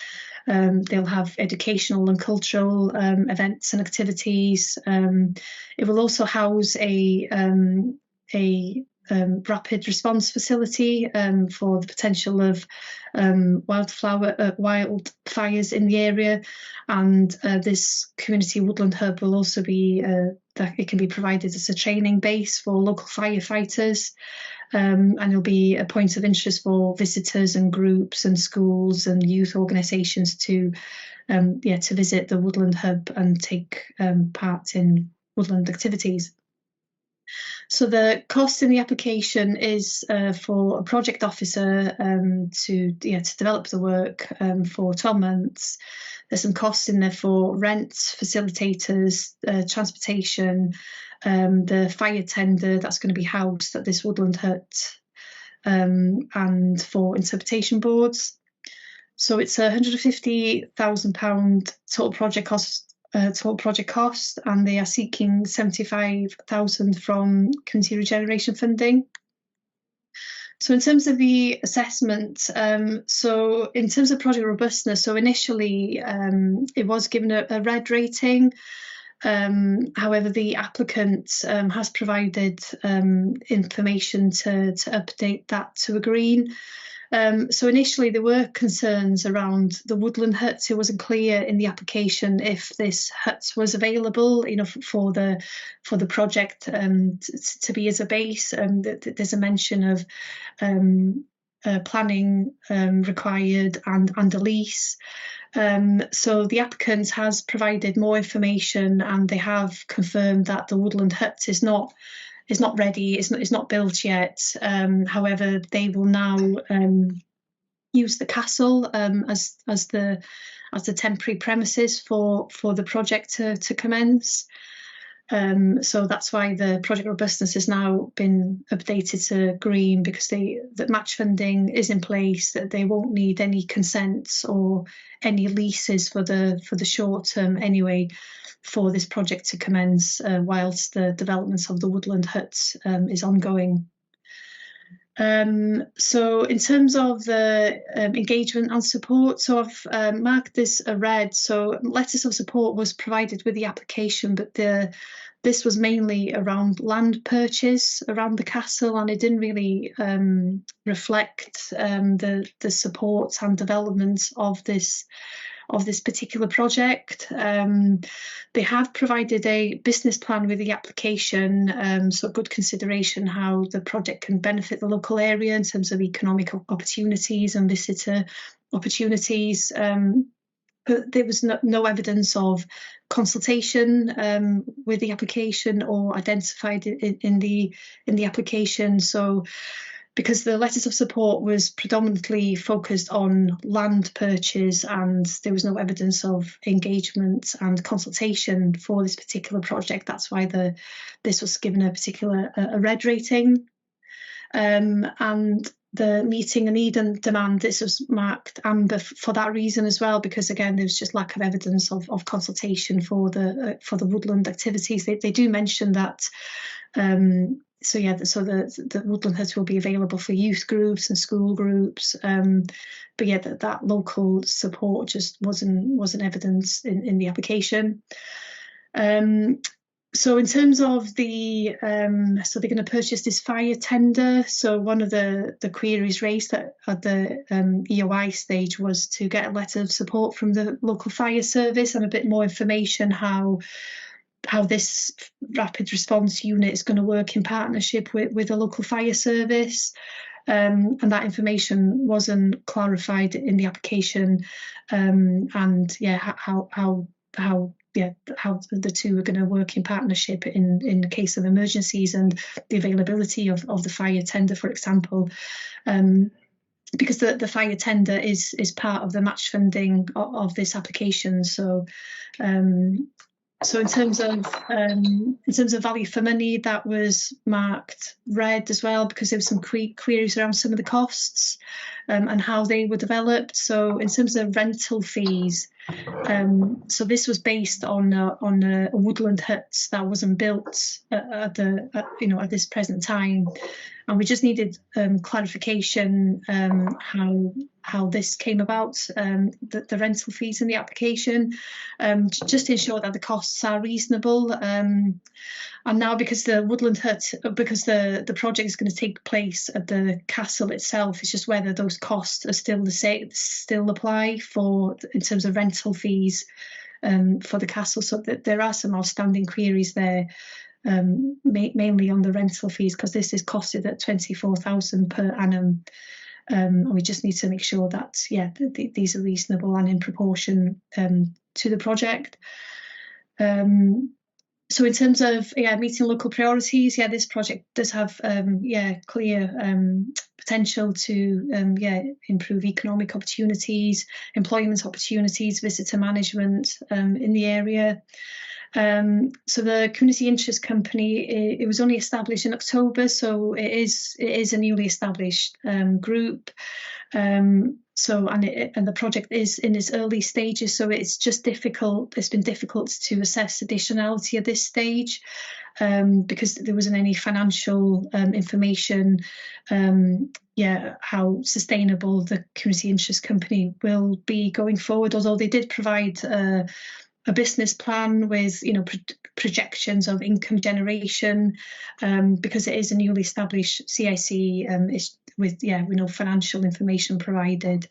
They'll have educational and cultural events and activities. It will also house a rapid response facility for the potential of wildfires in the area, and this community woodland hub will also be that it can be provided as a training base for local firefighters. And it'll be a point of interest for visitors and groups and schools and youth organisations to visit the woodland hub and take part in woodland activities. So the cost in the application is for a project officer to develop the work for 12 months. There's some costs in there for rent, facilitators, transportation, the fire tender that's going to be housed at this woodland hut, and for interpretation boards. So it's £150,000 total project cost, and they are seeking £75,000 from community regeneration funding. So in terms of the assessment, so in terms of project robustness, so initially it was given a red rating. However, the applicant has provided information to update that to a green. So initially there were concerns around the woodland hut. It wasn't clear in the application if this hut was available, for the project to be as a base. There's a mention of planning required and a lease. So the applicant has provided more information, and they have confirmed that the woodland hut is not ready, it's not built yet. However, they will now use the castle as the temporary premises for the project to commence. So that's why the project robustness has now been updated to green, because the match funding is in place, that they won't need any consents or any leases for the short term anyway, for this project to commence whilst the development of the woodland hut is ongoing. So in terms of the engagement and support, so I've marked this a red. So letters of support was provided with the application, but this was mainly around land purchase around the castle, and it didn't really reflect the support and development of this particular project. They have provided a business plan with the application, so good consideration how the project can benefit the local area in terms of economic opportunities and visitor opportunities. But there was no evidence of consultation with the application or identified in the application. So because the letters of support was predominantly focused on land purchase, and there was no evidence of engagement and consultation for this particular project, that's why this was given a particular red rating. And the meeting a need and demand, this was marked amber for that reason as well, because again there was just lack of evidence of consultation for the woodland activities. They do mention that. So the woodland hut will be available for youth groups and school groups, but yeah, that local support just wasn't evidence in the application. So in terms of the, so they're going to purchase this fire tender. So one of the queries raised at the EOI stage was to get a letter of support from the local fire service and a bit more information how this rapid response unit is going to work in partnership with the local fire service. And that information wasn't clarified in the application, and yeah, how the two are going to work in partnership in the case of emergencies and the availability of the fire tender, for example. Because the fire tender is part of the match funding of this application. So so in terms of value for money, that was marked red as well, because there were some queries around some of the costs and how they were developed. So in terms of rental fees, so this was based on a woodland hut that wasn't built at this present time, and we just needed clarification how this came about, the rental fees in the application, just to ensure that the costs are reasonable. And now, because the woodland hut, because the project is going to take place at the castle itself, it's just whether those costs are still the same, still apply in terms of rental fees for the castle. So that there are some outstanding queries there, mainly on the rental fees, because this is costed at 24,000 per annum. And we just need to make sure that these are reasonable and in proportion to the project. So in terms of meeting local priorities, this project does have clear potential to improve economic opportunities, employment opportunities, visitor management in the area. So the Community Interest Company, it was only established in October, so it is a newly established group. So and the project is in its early stages, so it's just difficult. It's been difficult to assess additionality at this stage, because there wasn't any financial information. How sustainable the Community Interest Company will be going forward. Although they did provide a business plan with projections of income generation, because it is a newly established CIC, with financial information provided,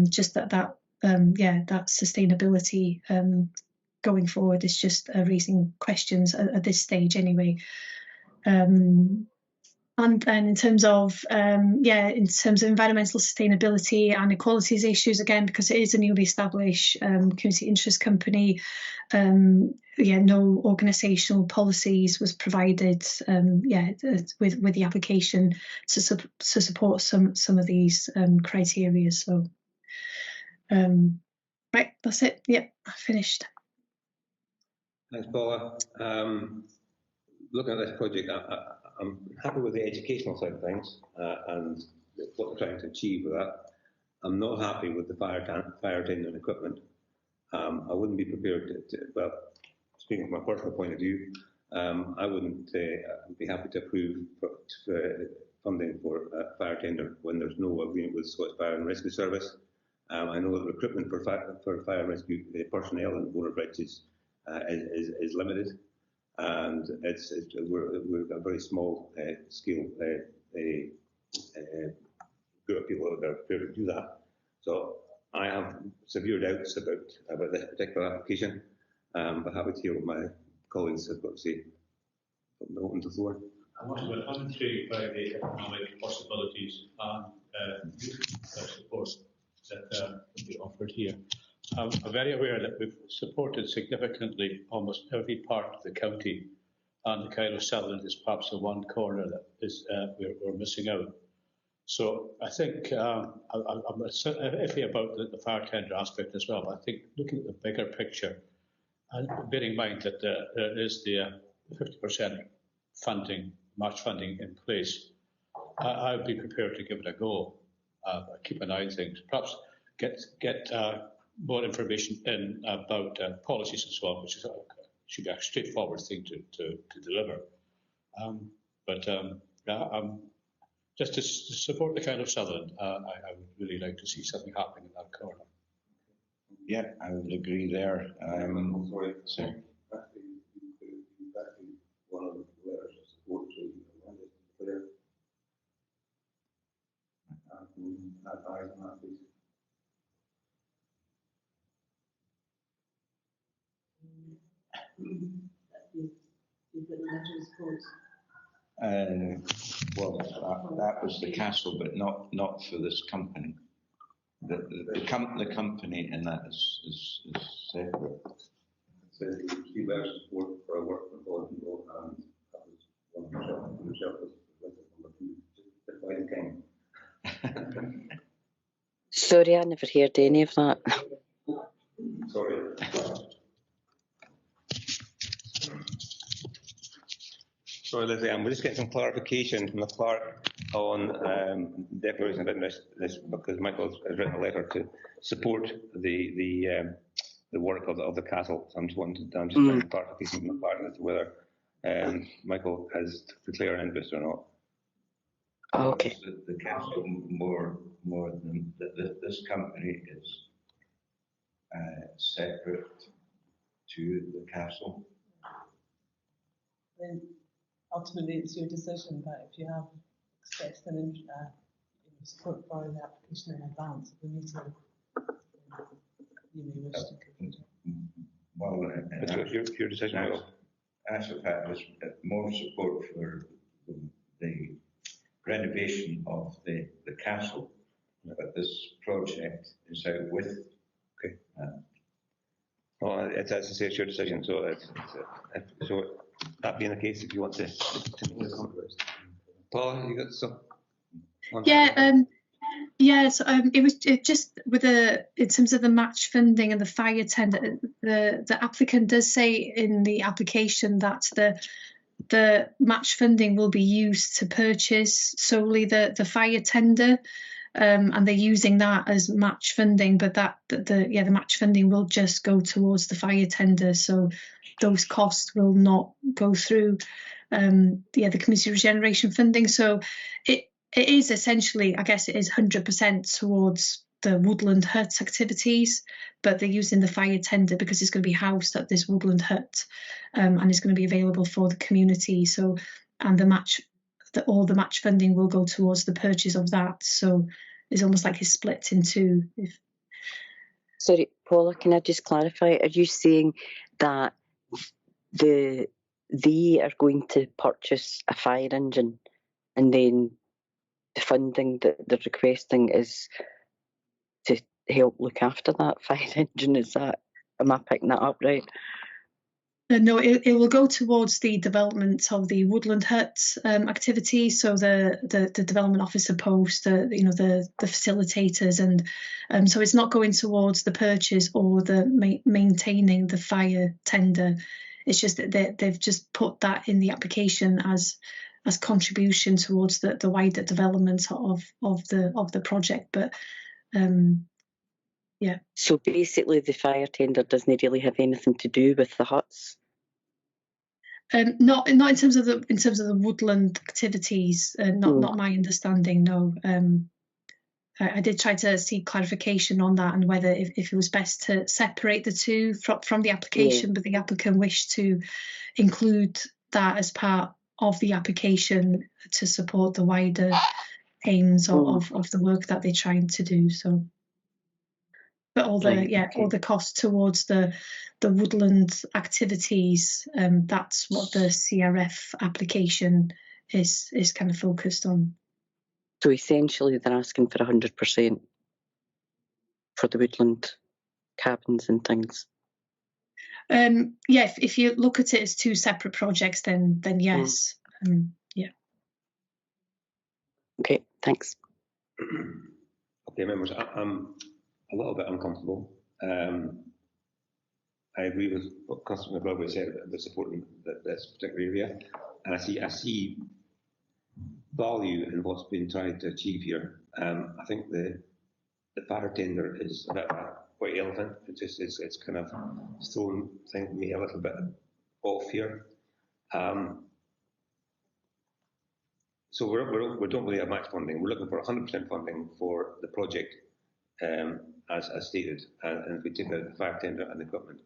just that sustainability going forward is just raising questions at this stage anyway. And then in terms of environmental sustainability and equalities issues, again, because it is a newly established community interest company, no organisational policies was provided with the application to support some of these criteria. So right, that's it. Yeah, I finished. Thanks, Paula. Looking at this project, I'm happy with the educational side of things and what we're trying to achieve with that. I'm not happy with the fire tender and equipment. I wouldn't be prepared to speaking from my personal point of view, I wouldn't be happy to approve funding for fire tender when there's no agreement with Scottish Fire and Rescue Service. I know that recruitment for fire and rescue personnel in Border Bridge is limited. And we've got a very small scale group of people that are prepared to do that. So I have severe doubts about this particular application, but happy to hear what my colleagues have got to say. Open to the floor. I'm intrigued by the economic possibilities and support that will be offered here. I'm very aware that we've supported significantly almost every part of the county, and the kind of Sutherland is perhaps the one corner that is we're missing out. So I think I'm iffy about the fire tender aspect as well. I think looking at the bigger picture, and bearing in mind that there is the 50% funding, match funding in place, I would be prepared to give it a go. Keep an eye on things. Perhaps get more information in about policies as well, which should be a straightforward thing to deliver. Just to support the kind of Sutherland, I would really like to see something happening in that corner. Yeah, I would agree there. Sorry. advise on that, please? You've got the letter of support. Well, that was the castle, but not for this company. The company in that is separate. So you letter of support for a work for all people, and that was one Michelle was number 2. Just why you came. Sorry, I never heard any of that. Sorry. Sorry, Lizzie, we're just getting some clarification from the clerk on declaration of interest, this, because Michael has written a letter to support the work of the castle. So I'm just getting clarification from the clerk as to whether Michael has declared an interest or not. Oh, okay. The castle more than this company is separate to the castle. Then ultimately it's your decision, but if you have expressed an support for the application in advance of the meeting, you may wish to continue. Well, It's your decision, Michael. Actually, that was more support for the renovation of the castle, but this project is out with. Okay. Well, as I say, it's your decision. So, so that being the case, if you want to make a comment, Paula, you got some? Yeah. Yes, it was just with in terms of the match funding and the fire tender. The applicant does say in the application that the match funding will be used to purchase solely the fire tender, and they're using that as match funding. But the match funding will just go towards the fire tender, so those costs will not go through the community regeneration funding. So it is essentially, I guess it is 100% towards the woodland hut activities, but they're using the fire tender because it's going to be housed at this woodland hut, and it's going to be available for the community. So, and all the match funding will go towards the purchase of that. So it's almost like it's split in two. Sorry, Paula, can I just clarify? Are you saying that they are going to purchase a fire engine, and then the funding that they're requesting is to help look after that fire engine? Am I picking that up right? No, it will go towards the development of the woodland hut activity. So the development officer post, the facilitators, and so it's not going towards the purchase or the maintaining the fire tender. It's just that they've just put that in the application as contribution towards the wider development of the project. But yeah. So basically, the fire tender doesn't really have anything to do with the huts. Not in terms of the woodland activities. Not my understanding. No. I did try to seek clarification on that and whether if it was best to separate the two from the application, but the applicant wished to include that as part of the application to support the wider aims of the work that they're trying to do. So, but all the costs towards the woodland activities, that's what the CRF application is kind of focused on. So essentially, they're asking for 100% for the woodland cabins and things. If you look at it as two separate projects, then yes. Yeah. Okay, thanks. Okay, members, I'm a little bit uncomfortable. I agree with what Councillor McGilvray said about supporting this particular area, and I see value in what's been tried to achieve here. I think the fire tender is a bit of a white elephant. It's kind of thrown me a little bit off here. So we don't really have match funding. We're looking for 100% funding for the project, as stated, and if we take out the fire tender and the equipment.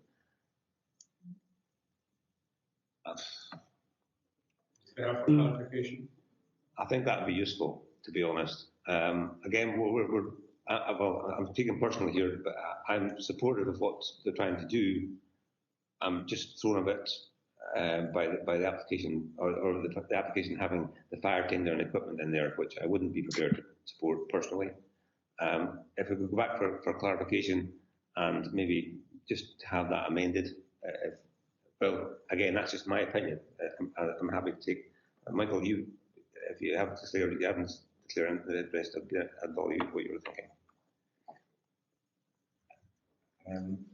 Clarification. I think that would be useful to be honest. Again, I'm speaking personally here, but I'm supportive of what they're trying to do. I'm just thrown a bit by the application, or the application having the fire tender and equipment in there, which I wouldn't be prepared to support personally. If we could go back for clarification and maybe just have that amended, well, again, that's just my opinion. I'm happy to take, Michael, if you haven't declared, you haven't declared the rest of I'd value what you were thinking.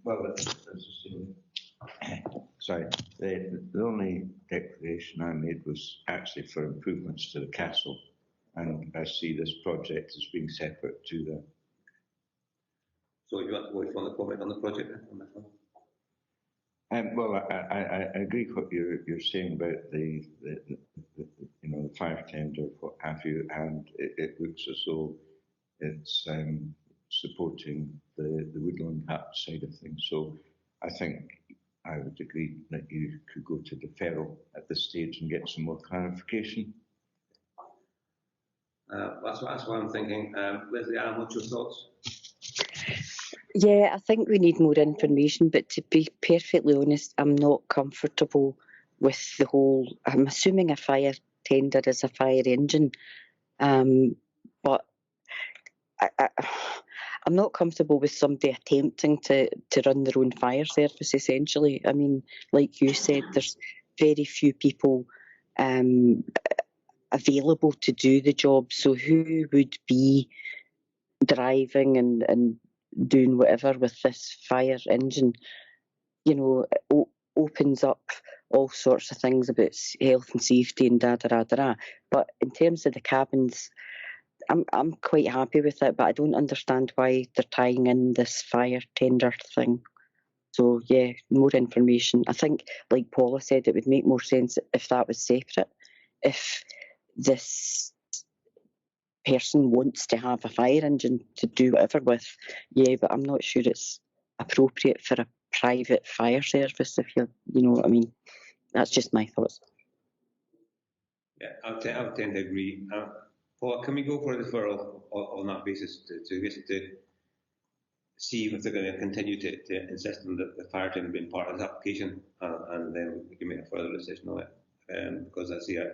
Well, sorry, the only declaration I made was actually for improvements to the castle, and I see this project as being separate to that. So you want to comment on the project on that one? Well, I agree what you're saying about the fire tender, what have you, and it looks as though it's supporting the woodland side of things. So I think I would agree that you could go to deferral at this stage and get some more clarification. That's what I'm thinking. Leslie Ann, what's your thoughts? Yeah, I think we need more information, but to be perfectly honest, I'm not comfortable with the whole, I'm assuming a fire tender is a fire engine, but I'm not comfortable with somebody attempting to run their own fire service, essentially. I mean, like you said, there's very few people available to do the job, so who would be driving and doing whatever with this fire engine? You know, opens up all sorts of things about health and safety and da. But in terms of the cabins, I'm quite happy with it, but I don't understand why they're tying in this fire tender thing. So yeah, more information. I think, like Paula said, it would make more sense if that was separate. If this person wants to have a fire engine to do whatever with, yeah, but I'm not sure it's appropriate for a private fire service, if you know what I mean. That's just my thoughts. Yeah, I would tend to agree. Paul, can we go for a deferral on that basis to see if they're going to continue to insist on the fire tender being part of the application, and then we can make a further decision on it. Because I see, a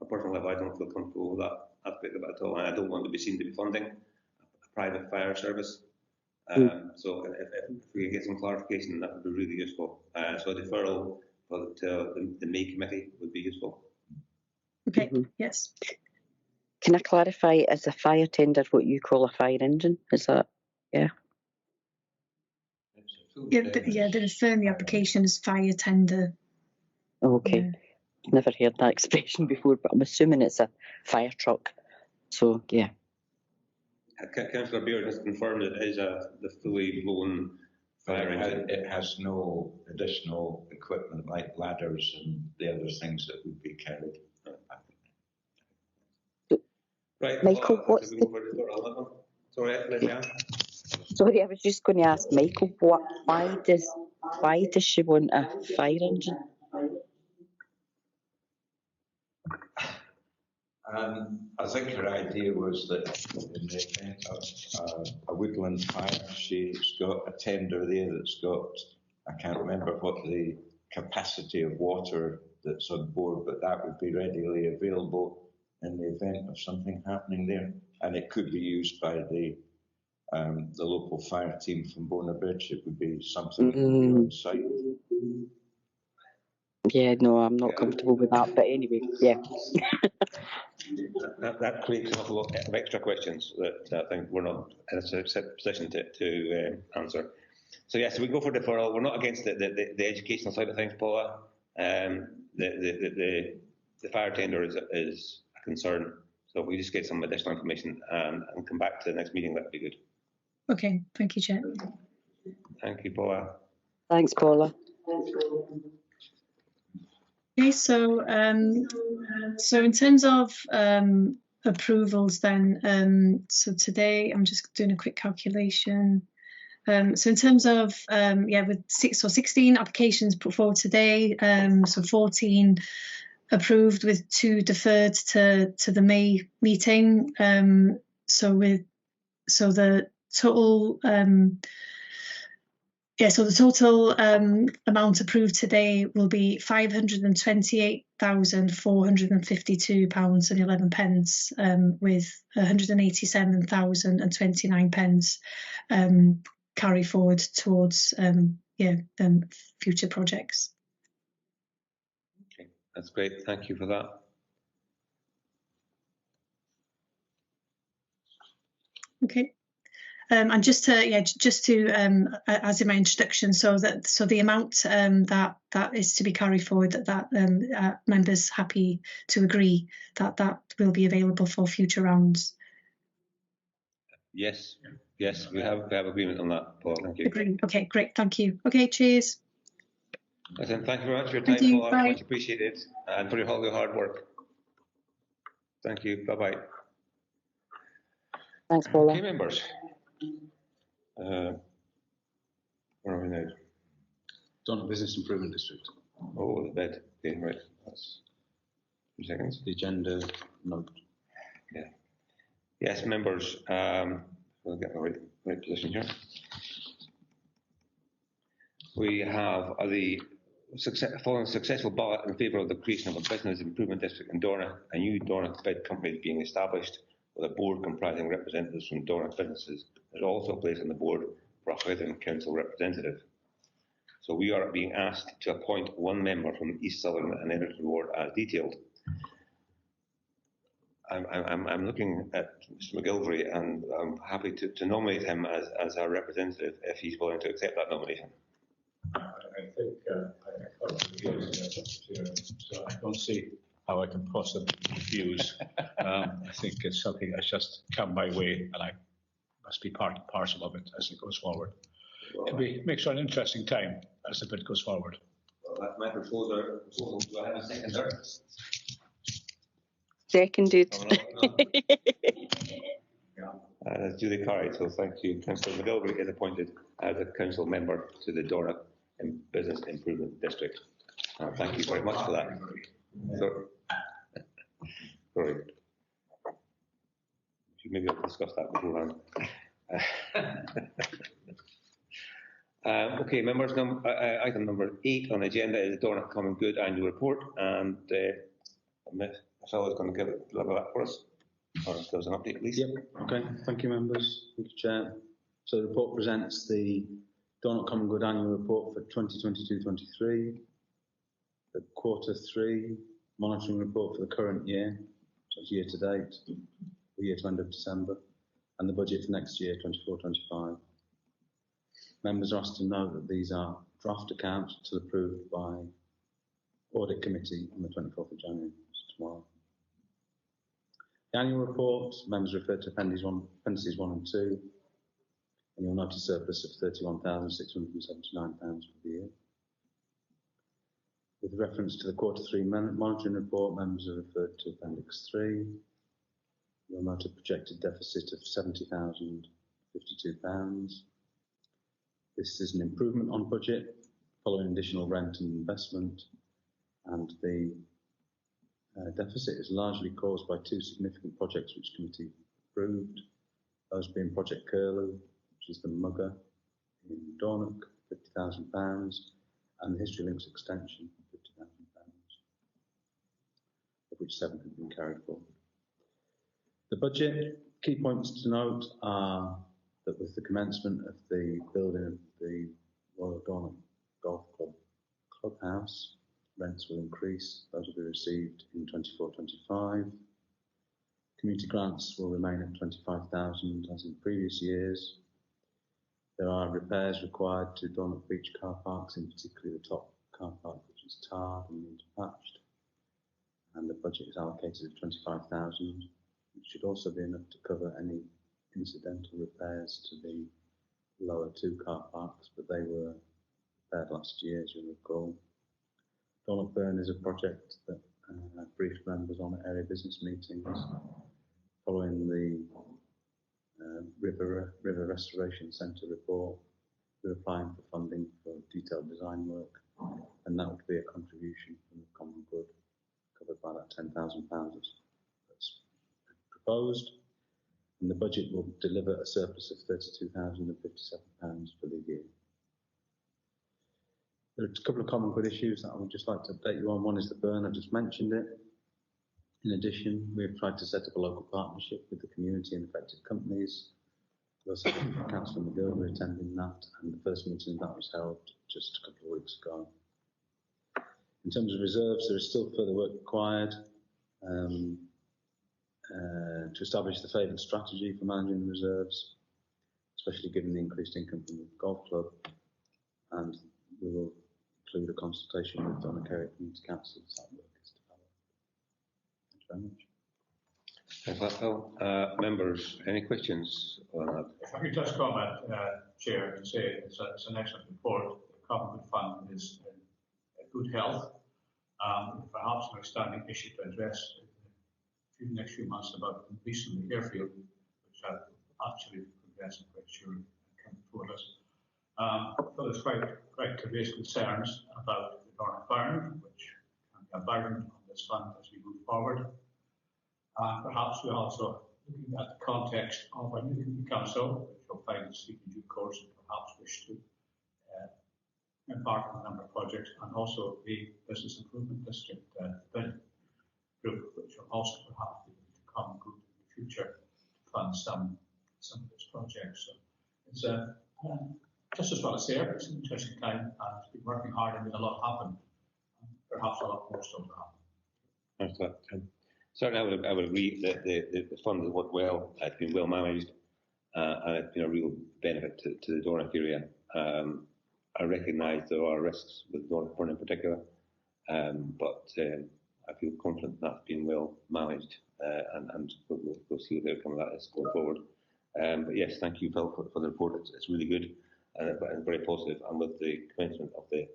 personal level, I don't feel comfortable with that aspect of it at all, and I don't want to be seen to be funding a private fire service. So if we can get some clarification, that would be really useful. So a deferral for the May committee would be useful. Okay, yes. Can I clarify, is a fire tender what you call a fire engine? Is that, yeah? Yeah, they refer in the application as fire tender. Okay. Yeah. Never heard that expression before, but I'm assuming it's a fire truck. So, yeah. Councillor Beard has confirmed it is the fully blown fire engine. It has no additional equipment like ladders and the other things that would be carried. Right, Michael, what's Sorry, I was just going to ask Michael, why does she want a fire engine? I think her idea was that in the event of a woodland fire, she's got a tender there that's got, I can't remember what the capacity of water that's on board, but that would be readily available in the event of something happening there. And it could be used by the local fire team from Bonabridge. It would be something that would be on site. Yeah, no, I'm not comfortable with that, but anyway, yeah. that creates an awful lot of extra questions that I think we're not in a position to answer. So yes, we go for deferral. We're not against the educational side of things, Paula. The fire tender is a concern. So if we just get some additional information and come back to the next meeting, that'd be good. Okay, thank you, Chair. Thank you, Paula. Thanks, Paula. Okay, so in terms of approvals then, so today I'm just doing a quick calculation. So in terms of, with 16 applications put forward today, so 14 approved with 2 deferred to the May meeting. So the total the total amount approved today will be £528,452.11, with 187,029 carry forward towards future projects. Okay, that's great. Thank you for that. Okay. And just to as in my introduction, so the amount that is to be carried forward, that members happy to agree that will be available for future rounds. Yes, yes, we have agreement on that, Paul. Thank you. Agree. Okay, great. Thank you. Okay, cheers. Listen, thank you very much for your Thank time, you. Paul. Bye. Much appreciated, and for all your hard work. Thank you. Bye bye. Thanks, Paula. Okay, members. Where are we now? Dornoch Business Improvement District. Oh, the bed. Okay, right. That's 2 seconds. The agenda note. Yeah. Yes, members. We'll get the right position here. We have following successful ballot in favour of the creation of a business improvement district in Dornoch. A new Dornoch bed company is being established with a board comprising representatives from Dornoch businesses. There's also a place on the board for a Highland Council representative. So we are being asked to appoint 1 member from East Sutherland and Editor Ward as detailed. I'm looking at Mr. McGilvery, and I'm happy to nominate him as our representative if he's willing to accept that nomination. I think so I don't see how I can possibly refuse. I think it's something that's just come my way, and I must be part and parcel of it as it goes forward. Well, it makes for an interesting time as the bid goes forward. Well, that's my proposal. Do I have a seconder? Seconded. That's duly carried, so thank you. Councillor McGilvery is appointed as a council member to the Dornoch Business Improvement District. Thank you very much for that. Sorry. We should maybe discuss that beforehand. Okay, members, item number 8 on the agenda is the Dornoch Common Good Annual Report, and Phil is going to give it a little bit for us, or give us an update, please. Yep. Okay. Thank you, members. Thank you, Chair. So the report presents the Dornoch Common Good Annual Report for 2022-23, the Q3 monitoring report for the current year, so it's year to date, the year to end of December, and the budget for next year, 24-25. Members are asked to note that these are draft accounts to be approved by Audit Committee on the 24th of January, tomorrow. The annual report, members refer to appendices 1 and 2, and you'll notice a surplus of £31,679 for the year. With reference to the Q3 monitoring report, members are referred to Appendix 3. You'll note a projected deficit of £70,052. This is an improvement on budget following additional rent and investment, and the deficit is largely caused by 2 significant projects which committee approved, those being Project Curlew, which is the Mugger in Dornoch, £50,000, and the History Links extension, £50,000, of which 7 have been carried forward. The budget, key points to note are that with the commencement of the building of the Royal Dornoch Golf Club clubhouse, rents will increase. Those will be received in 24-25. Community grants will remain at 25,000 as in previous years. There are repairs required to Dornoch Beach car parks, in particular the top car park, which is tarred and needs patched. And the budget is allocated at 25,000, which should also be enough to cover any incidental repairs to the lower 2 car parks, but they were repaired last year, as you'll recall. Dornoch Burn is a project that I briefed members on at area business meetings. Following the River Restoration Centre report, we're applying for funding for detailed design work, and that would be a contribution from the Common Good to cover £10,000 that's proposed, and the budget will deliver a surplus of £32,057 for the year. There are a couple of common good issues that I would just like to update you on. One is the burn, I just mentioned it. In addition, we have tried to set up a local partnership with the community and affected companies. We also have Councillor McGilvery attending that, and the first meeting that was held just a couple of weeks ago. In terms of reserves, there is still further work required to establish the favoured strategy for managing the reserves, especially given the increased income from the golf club, and we will include a consultation with Dornoch Area Community Council as that work is developed. Thank you very much. Thanks for that, Phil. Members, any questions on that? If I could just comment, Chair, and say it's an excellent report. The Common Good Fund is in good health. Perhaps an outstanding issue to address in the next few months about recently airfield, which have actually progressed quite surely and come toward us. Phil is quite to raise concerns about the Dornoch Burn, which can be a burden on this fund as we move forward. Perhaps we're also looking at the context of a new community council, which will find its feet in due course and perhaps wish to embark on a number of projects, and also the Business Improvement District group, which will also perhaps be able to come good in the future to fund some of its projects. So it's just as well as there, it's an interesting time, and it's been working hard and made a lot happen. Perhaps a lot more still to happen. Thanks for that. Certainly, I would agree that the fund has worked well. It's been well managed, and it's been a real benefit to the Dornoch area. I recognise there are risks with Dornoch Burn in particular, but I feel confident that's been well managed, and we'll see what the outcome of that is going forward. But yes, thank you, Phil, for the report. It's really good and very positive. And with the commencement of the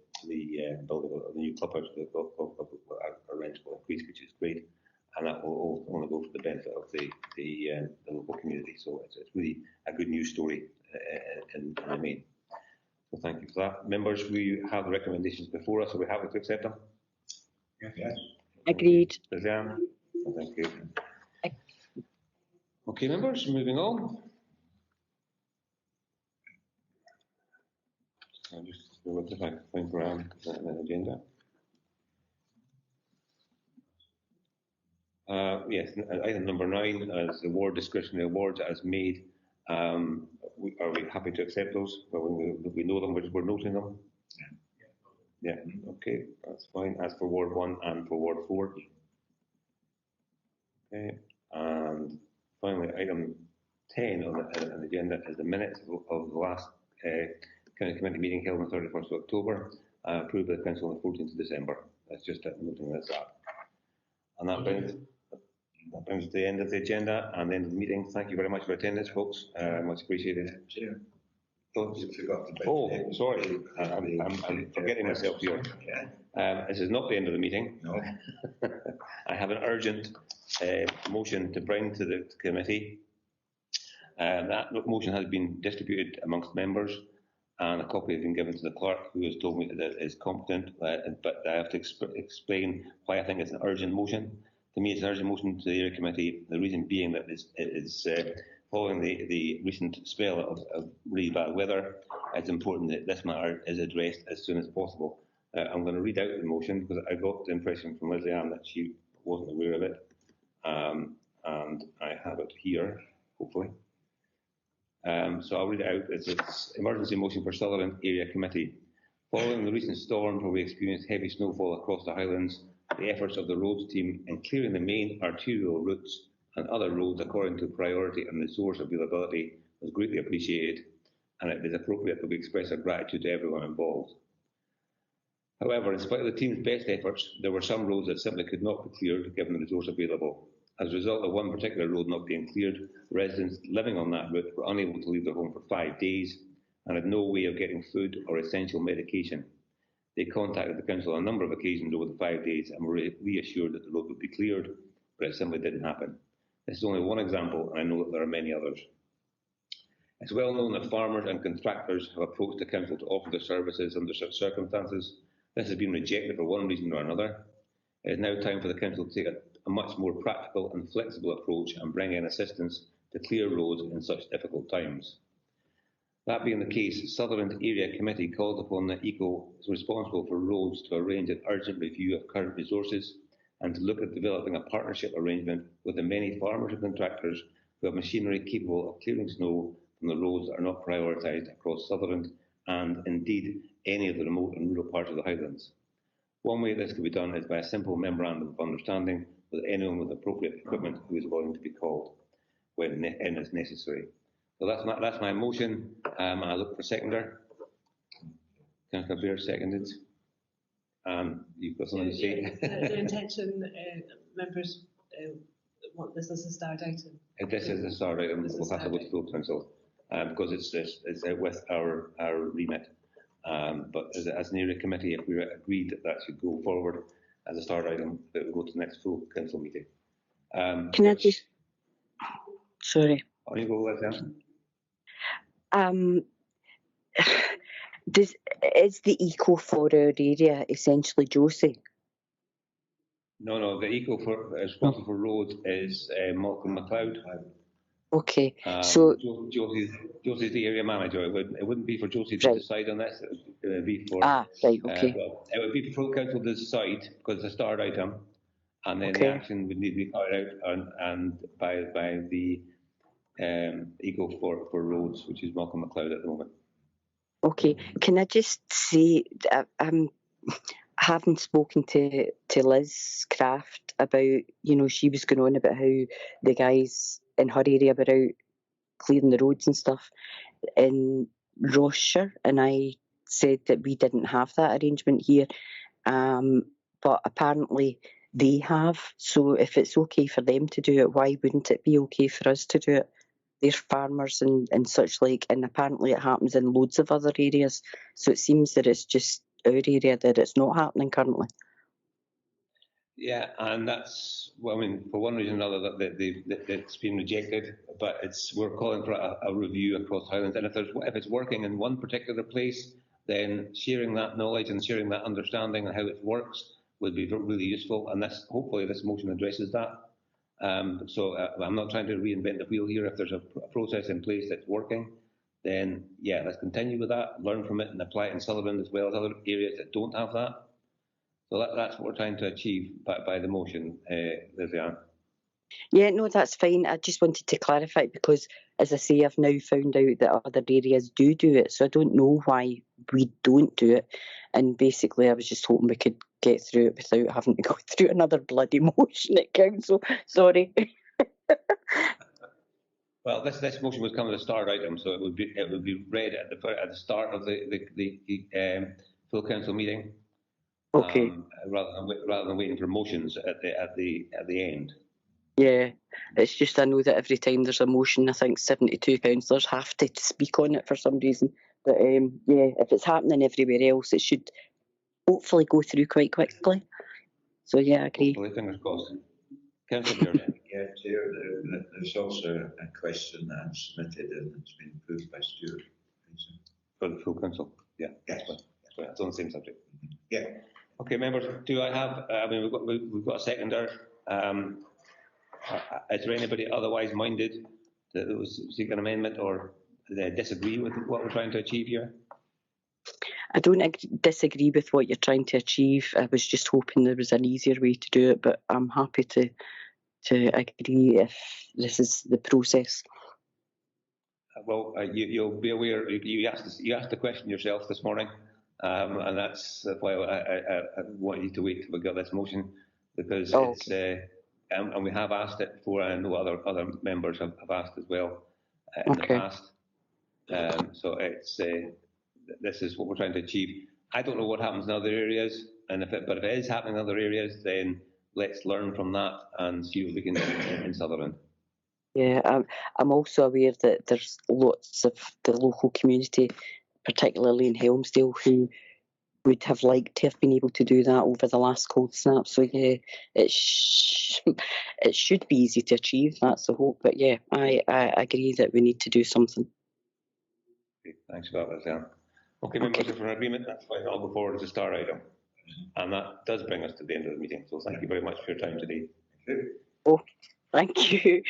building of the new clubhouse, our rent will increase, which is great, and that will only go for the benefit of the local community. So it's really a good news story in the main. So thank you for that. Members, we have the recommendations before us. Are we happy to accept them? Yes. Agreed. Suzanne? Thank you. Okay, members, moving on. I'll just look if I can find around the agenda. Yes, item number 9 is award discretionary awards as made. Are we happy to accept those? Well, we know them, we're noting them. Yeah, okay, that's fine. As for Ward 1 and for Ward 4. Okay, and finally, item 10 on the agenda is the minutes of the last County Committee meeting held on the 31st of October, approved by the Council on the 14th of December. That's just noting that's that. And that brings to the end of the agenda and the end of the meeting. Thank you very much for attendance, folks. Much appreciated. Chair. Oh, sorry, I'm forgetting myself here. This is not the end of the meeting. No. I have an urgent motion to bring to the committee. That motion has been distributed amongst members, and a copy has been given to the clerk, who has told me that it is competent, but I have to explain why I think it's an urgent motion. To me, it's an urgent motion to the area committee, the reason being that it is following the recent spell of really bad weather. It's important that this matter is addressed as soon as possible. I'm going to read out the motion because I got the impression from Leslie Ann that she wasn't aware of it, and I have it here, hopefully. So I'll read it out. It's emergency motion for Sutherland Area Committee. Following the recent storms where we experienced heavy snowfall across the Highlands, the efforts of the roads team in clearing the main arterial routes and other roads according to priority and resource availability was greatly appreciated, and it is appropriate that we express our gratitude to everyone involved. However, in spite of the team's best efforts, there were some roads that simply could not be cleared given the resource available. As a result of one particular road not being cleared, residents living on that route were unable to leave their home for 5 days and had no way of getting food or essential medication. They contacted the council on a number of occasions over the 5 days and were reassured that the road would be cleared, but it simply didn't happen. This is only one example, and I know that there are many others. It's well known that farmers and contractors have approached the council to offer their services under such circumstances. This has been rejected for one reason or another. It is now time for the Council to take a much more practical and flexible approach and bring in assistance to clear roads in such difficult times. That being the case, Sutherland Area Committee called upon the ECO responsible for roads to arrange an urgent review of current resources and to look at developing a partnership arrangement with the many farmers and contractors who have machinery capable of clearing snow from the roads that are not prioritised across Sutherland and indeed any of the remote and rural parts of the Highlands. One way this could be done is by a simple memorandum of understanding with anyone with appropriate equipment who is willing to be called when it is necessary. So that's my motion. I look for a seconder. Councillor Bear seconded. You've got something to say? The intention, members want this as a start item. This is a start item. We'll have to go to full council because it's with our remit. But as an area committee, if we agreed that should go forward as a start item, it will go to the next full council meeting. Can I just... Sorry. On you go, Liz. Is the eco for our area essentially Josie? No, the eco for responsible for roads is Malcolm MacLeod. Okay, so Josie's the area manager. It wouldn't be for Josie to decide on this. It would be for right, okay. It would be for full council to decide because it's a start item, and then the action would need to be carried out and by the eco for roads, which is Malcolm MacLeod at the moment. Okay, can I just say, having spoken to Liz Craft about, she was going on about how the guys in her area were out clearing the roads and stuff in Rossshire, and I said that we didn't have that arrangement here, but apparently they have. So if it's okay for them to do it, why wouldn't it be okay for us to do it? They're farmers and such like, and apparently it happens in loads of other areas. So it seems that it's just our area that it's not happening currently. Yeah, and that's, well, I mean, for one reason or another, that it's been rejected, but we're calling for a review across Highlands. And if it's working in one particular place, then sharing that knowledge and sharing that understanding and how it works would be really useful. And hopefully this motion addresses that. So I'm not trying to reinvent the wheel here. If there's a process in place that's working, then yeah, let's continue with that, learn from it and apply it in Sutherland as well as other areas that don't have that. So that's what we're trying to achieve by the motion, Lizanne. Yeah, no, that's fine. I just wanted to clarify because, as I say, I've now found out that other areas do it. So I don't know why we don't do it. And basically, I was just hoping we could get through it without having to go through another bloody motion at council. Sorry. Well, this motion was coming as a start item, so it would be read at the start of the full council meeting. Okay. Rather than waiting for motions at the end. Yeah, it's just I know that every time there's a motion, I think 72 councillors have to speak on it for some reason. But yeah, if it's happening everywhere else, it should hopefully go through quite quickly. So yeah, I agree. Hopefully, fingers crossed. Councillor Beard. Yeah, Chair, there's also a question that I've submitted and it's been approved by Stuart. For the full council? Yeah. Yes. Sorry, it's on the same subject. Yeah. Okay, members, do I have, I mean, we've got a seconder. Is there anybody otherwise minded that was seeking an amendment or disagree with what we're trying to achieve here? I don't disagree with what you're trying to achieve. I was just hoping there was an easier way to do it, but I'm happy to agree if this is the process. Well, you'll be aware, you asked the question yourself this morning, and that's why I want you to wait till we get this motion, because it's, and we have asked it before, and I know other members have asked as well in the past. So it's this is what we're trying to achieve. I don't know what happens in other areas, but if it is happening in other areas, then let's learn from that and see what we can do in Sutherland. Yeah, I'm also aware that there's lots of the local community, particularly in Helmsdale, who would have liked to have been able to do that over the last cold snap. So yeah, it should be easy to achieve. That's the hope. But yeah, I agree that we need to do something. Okay, thanks for that, Lisanne. Okay, members, if we're in agreement, that's fine. I'll go forward as a star item. And that does bring us to the end of the meeting. So thank you very much for your time today. Oh, thank you.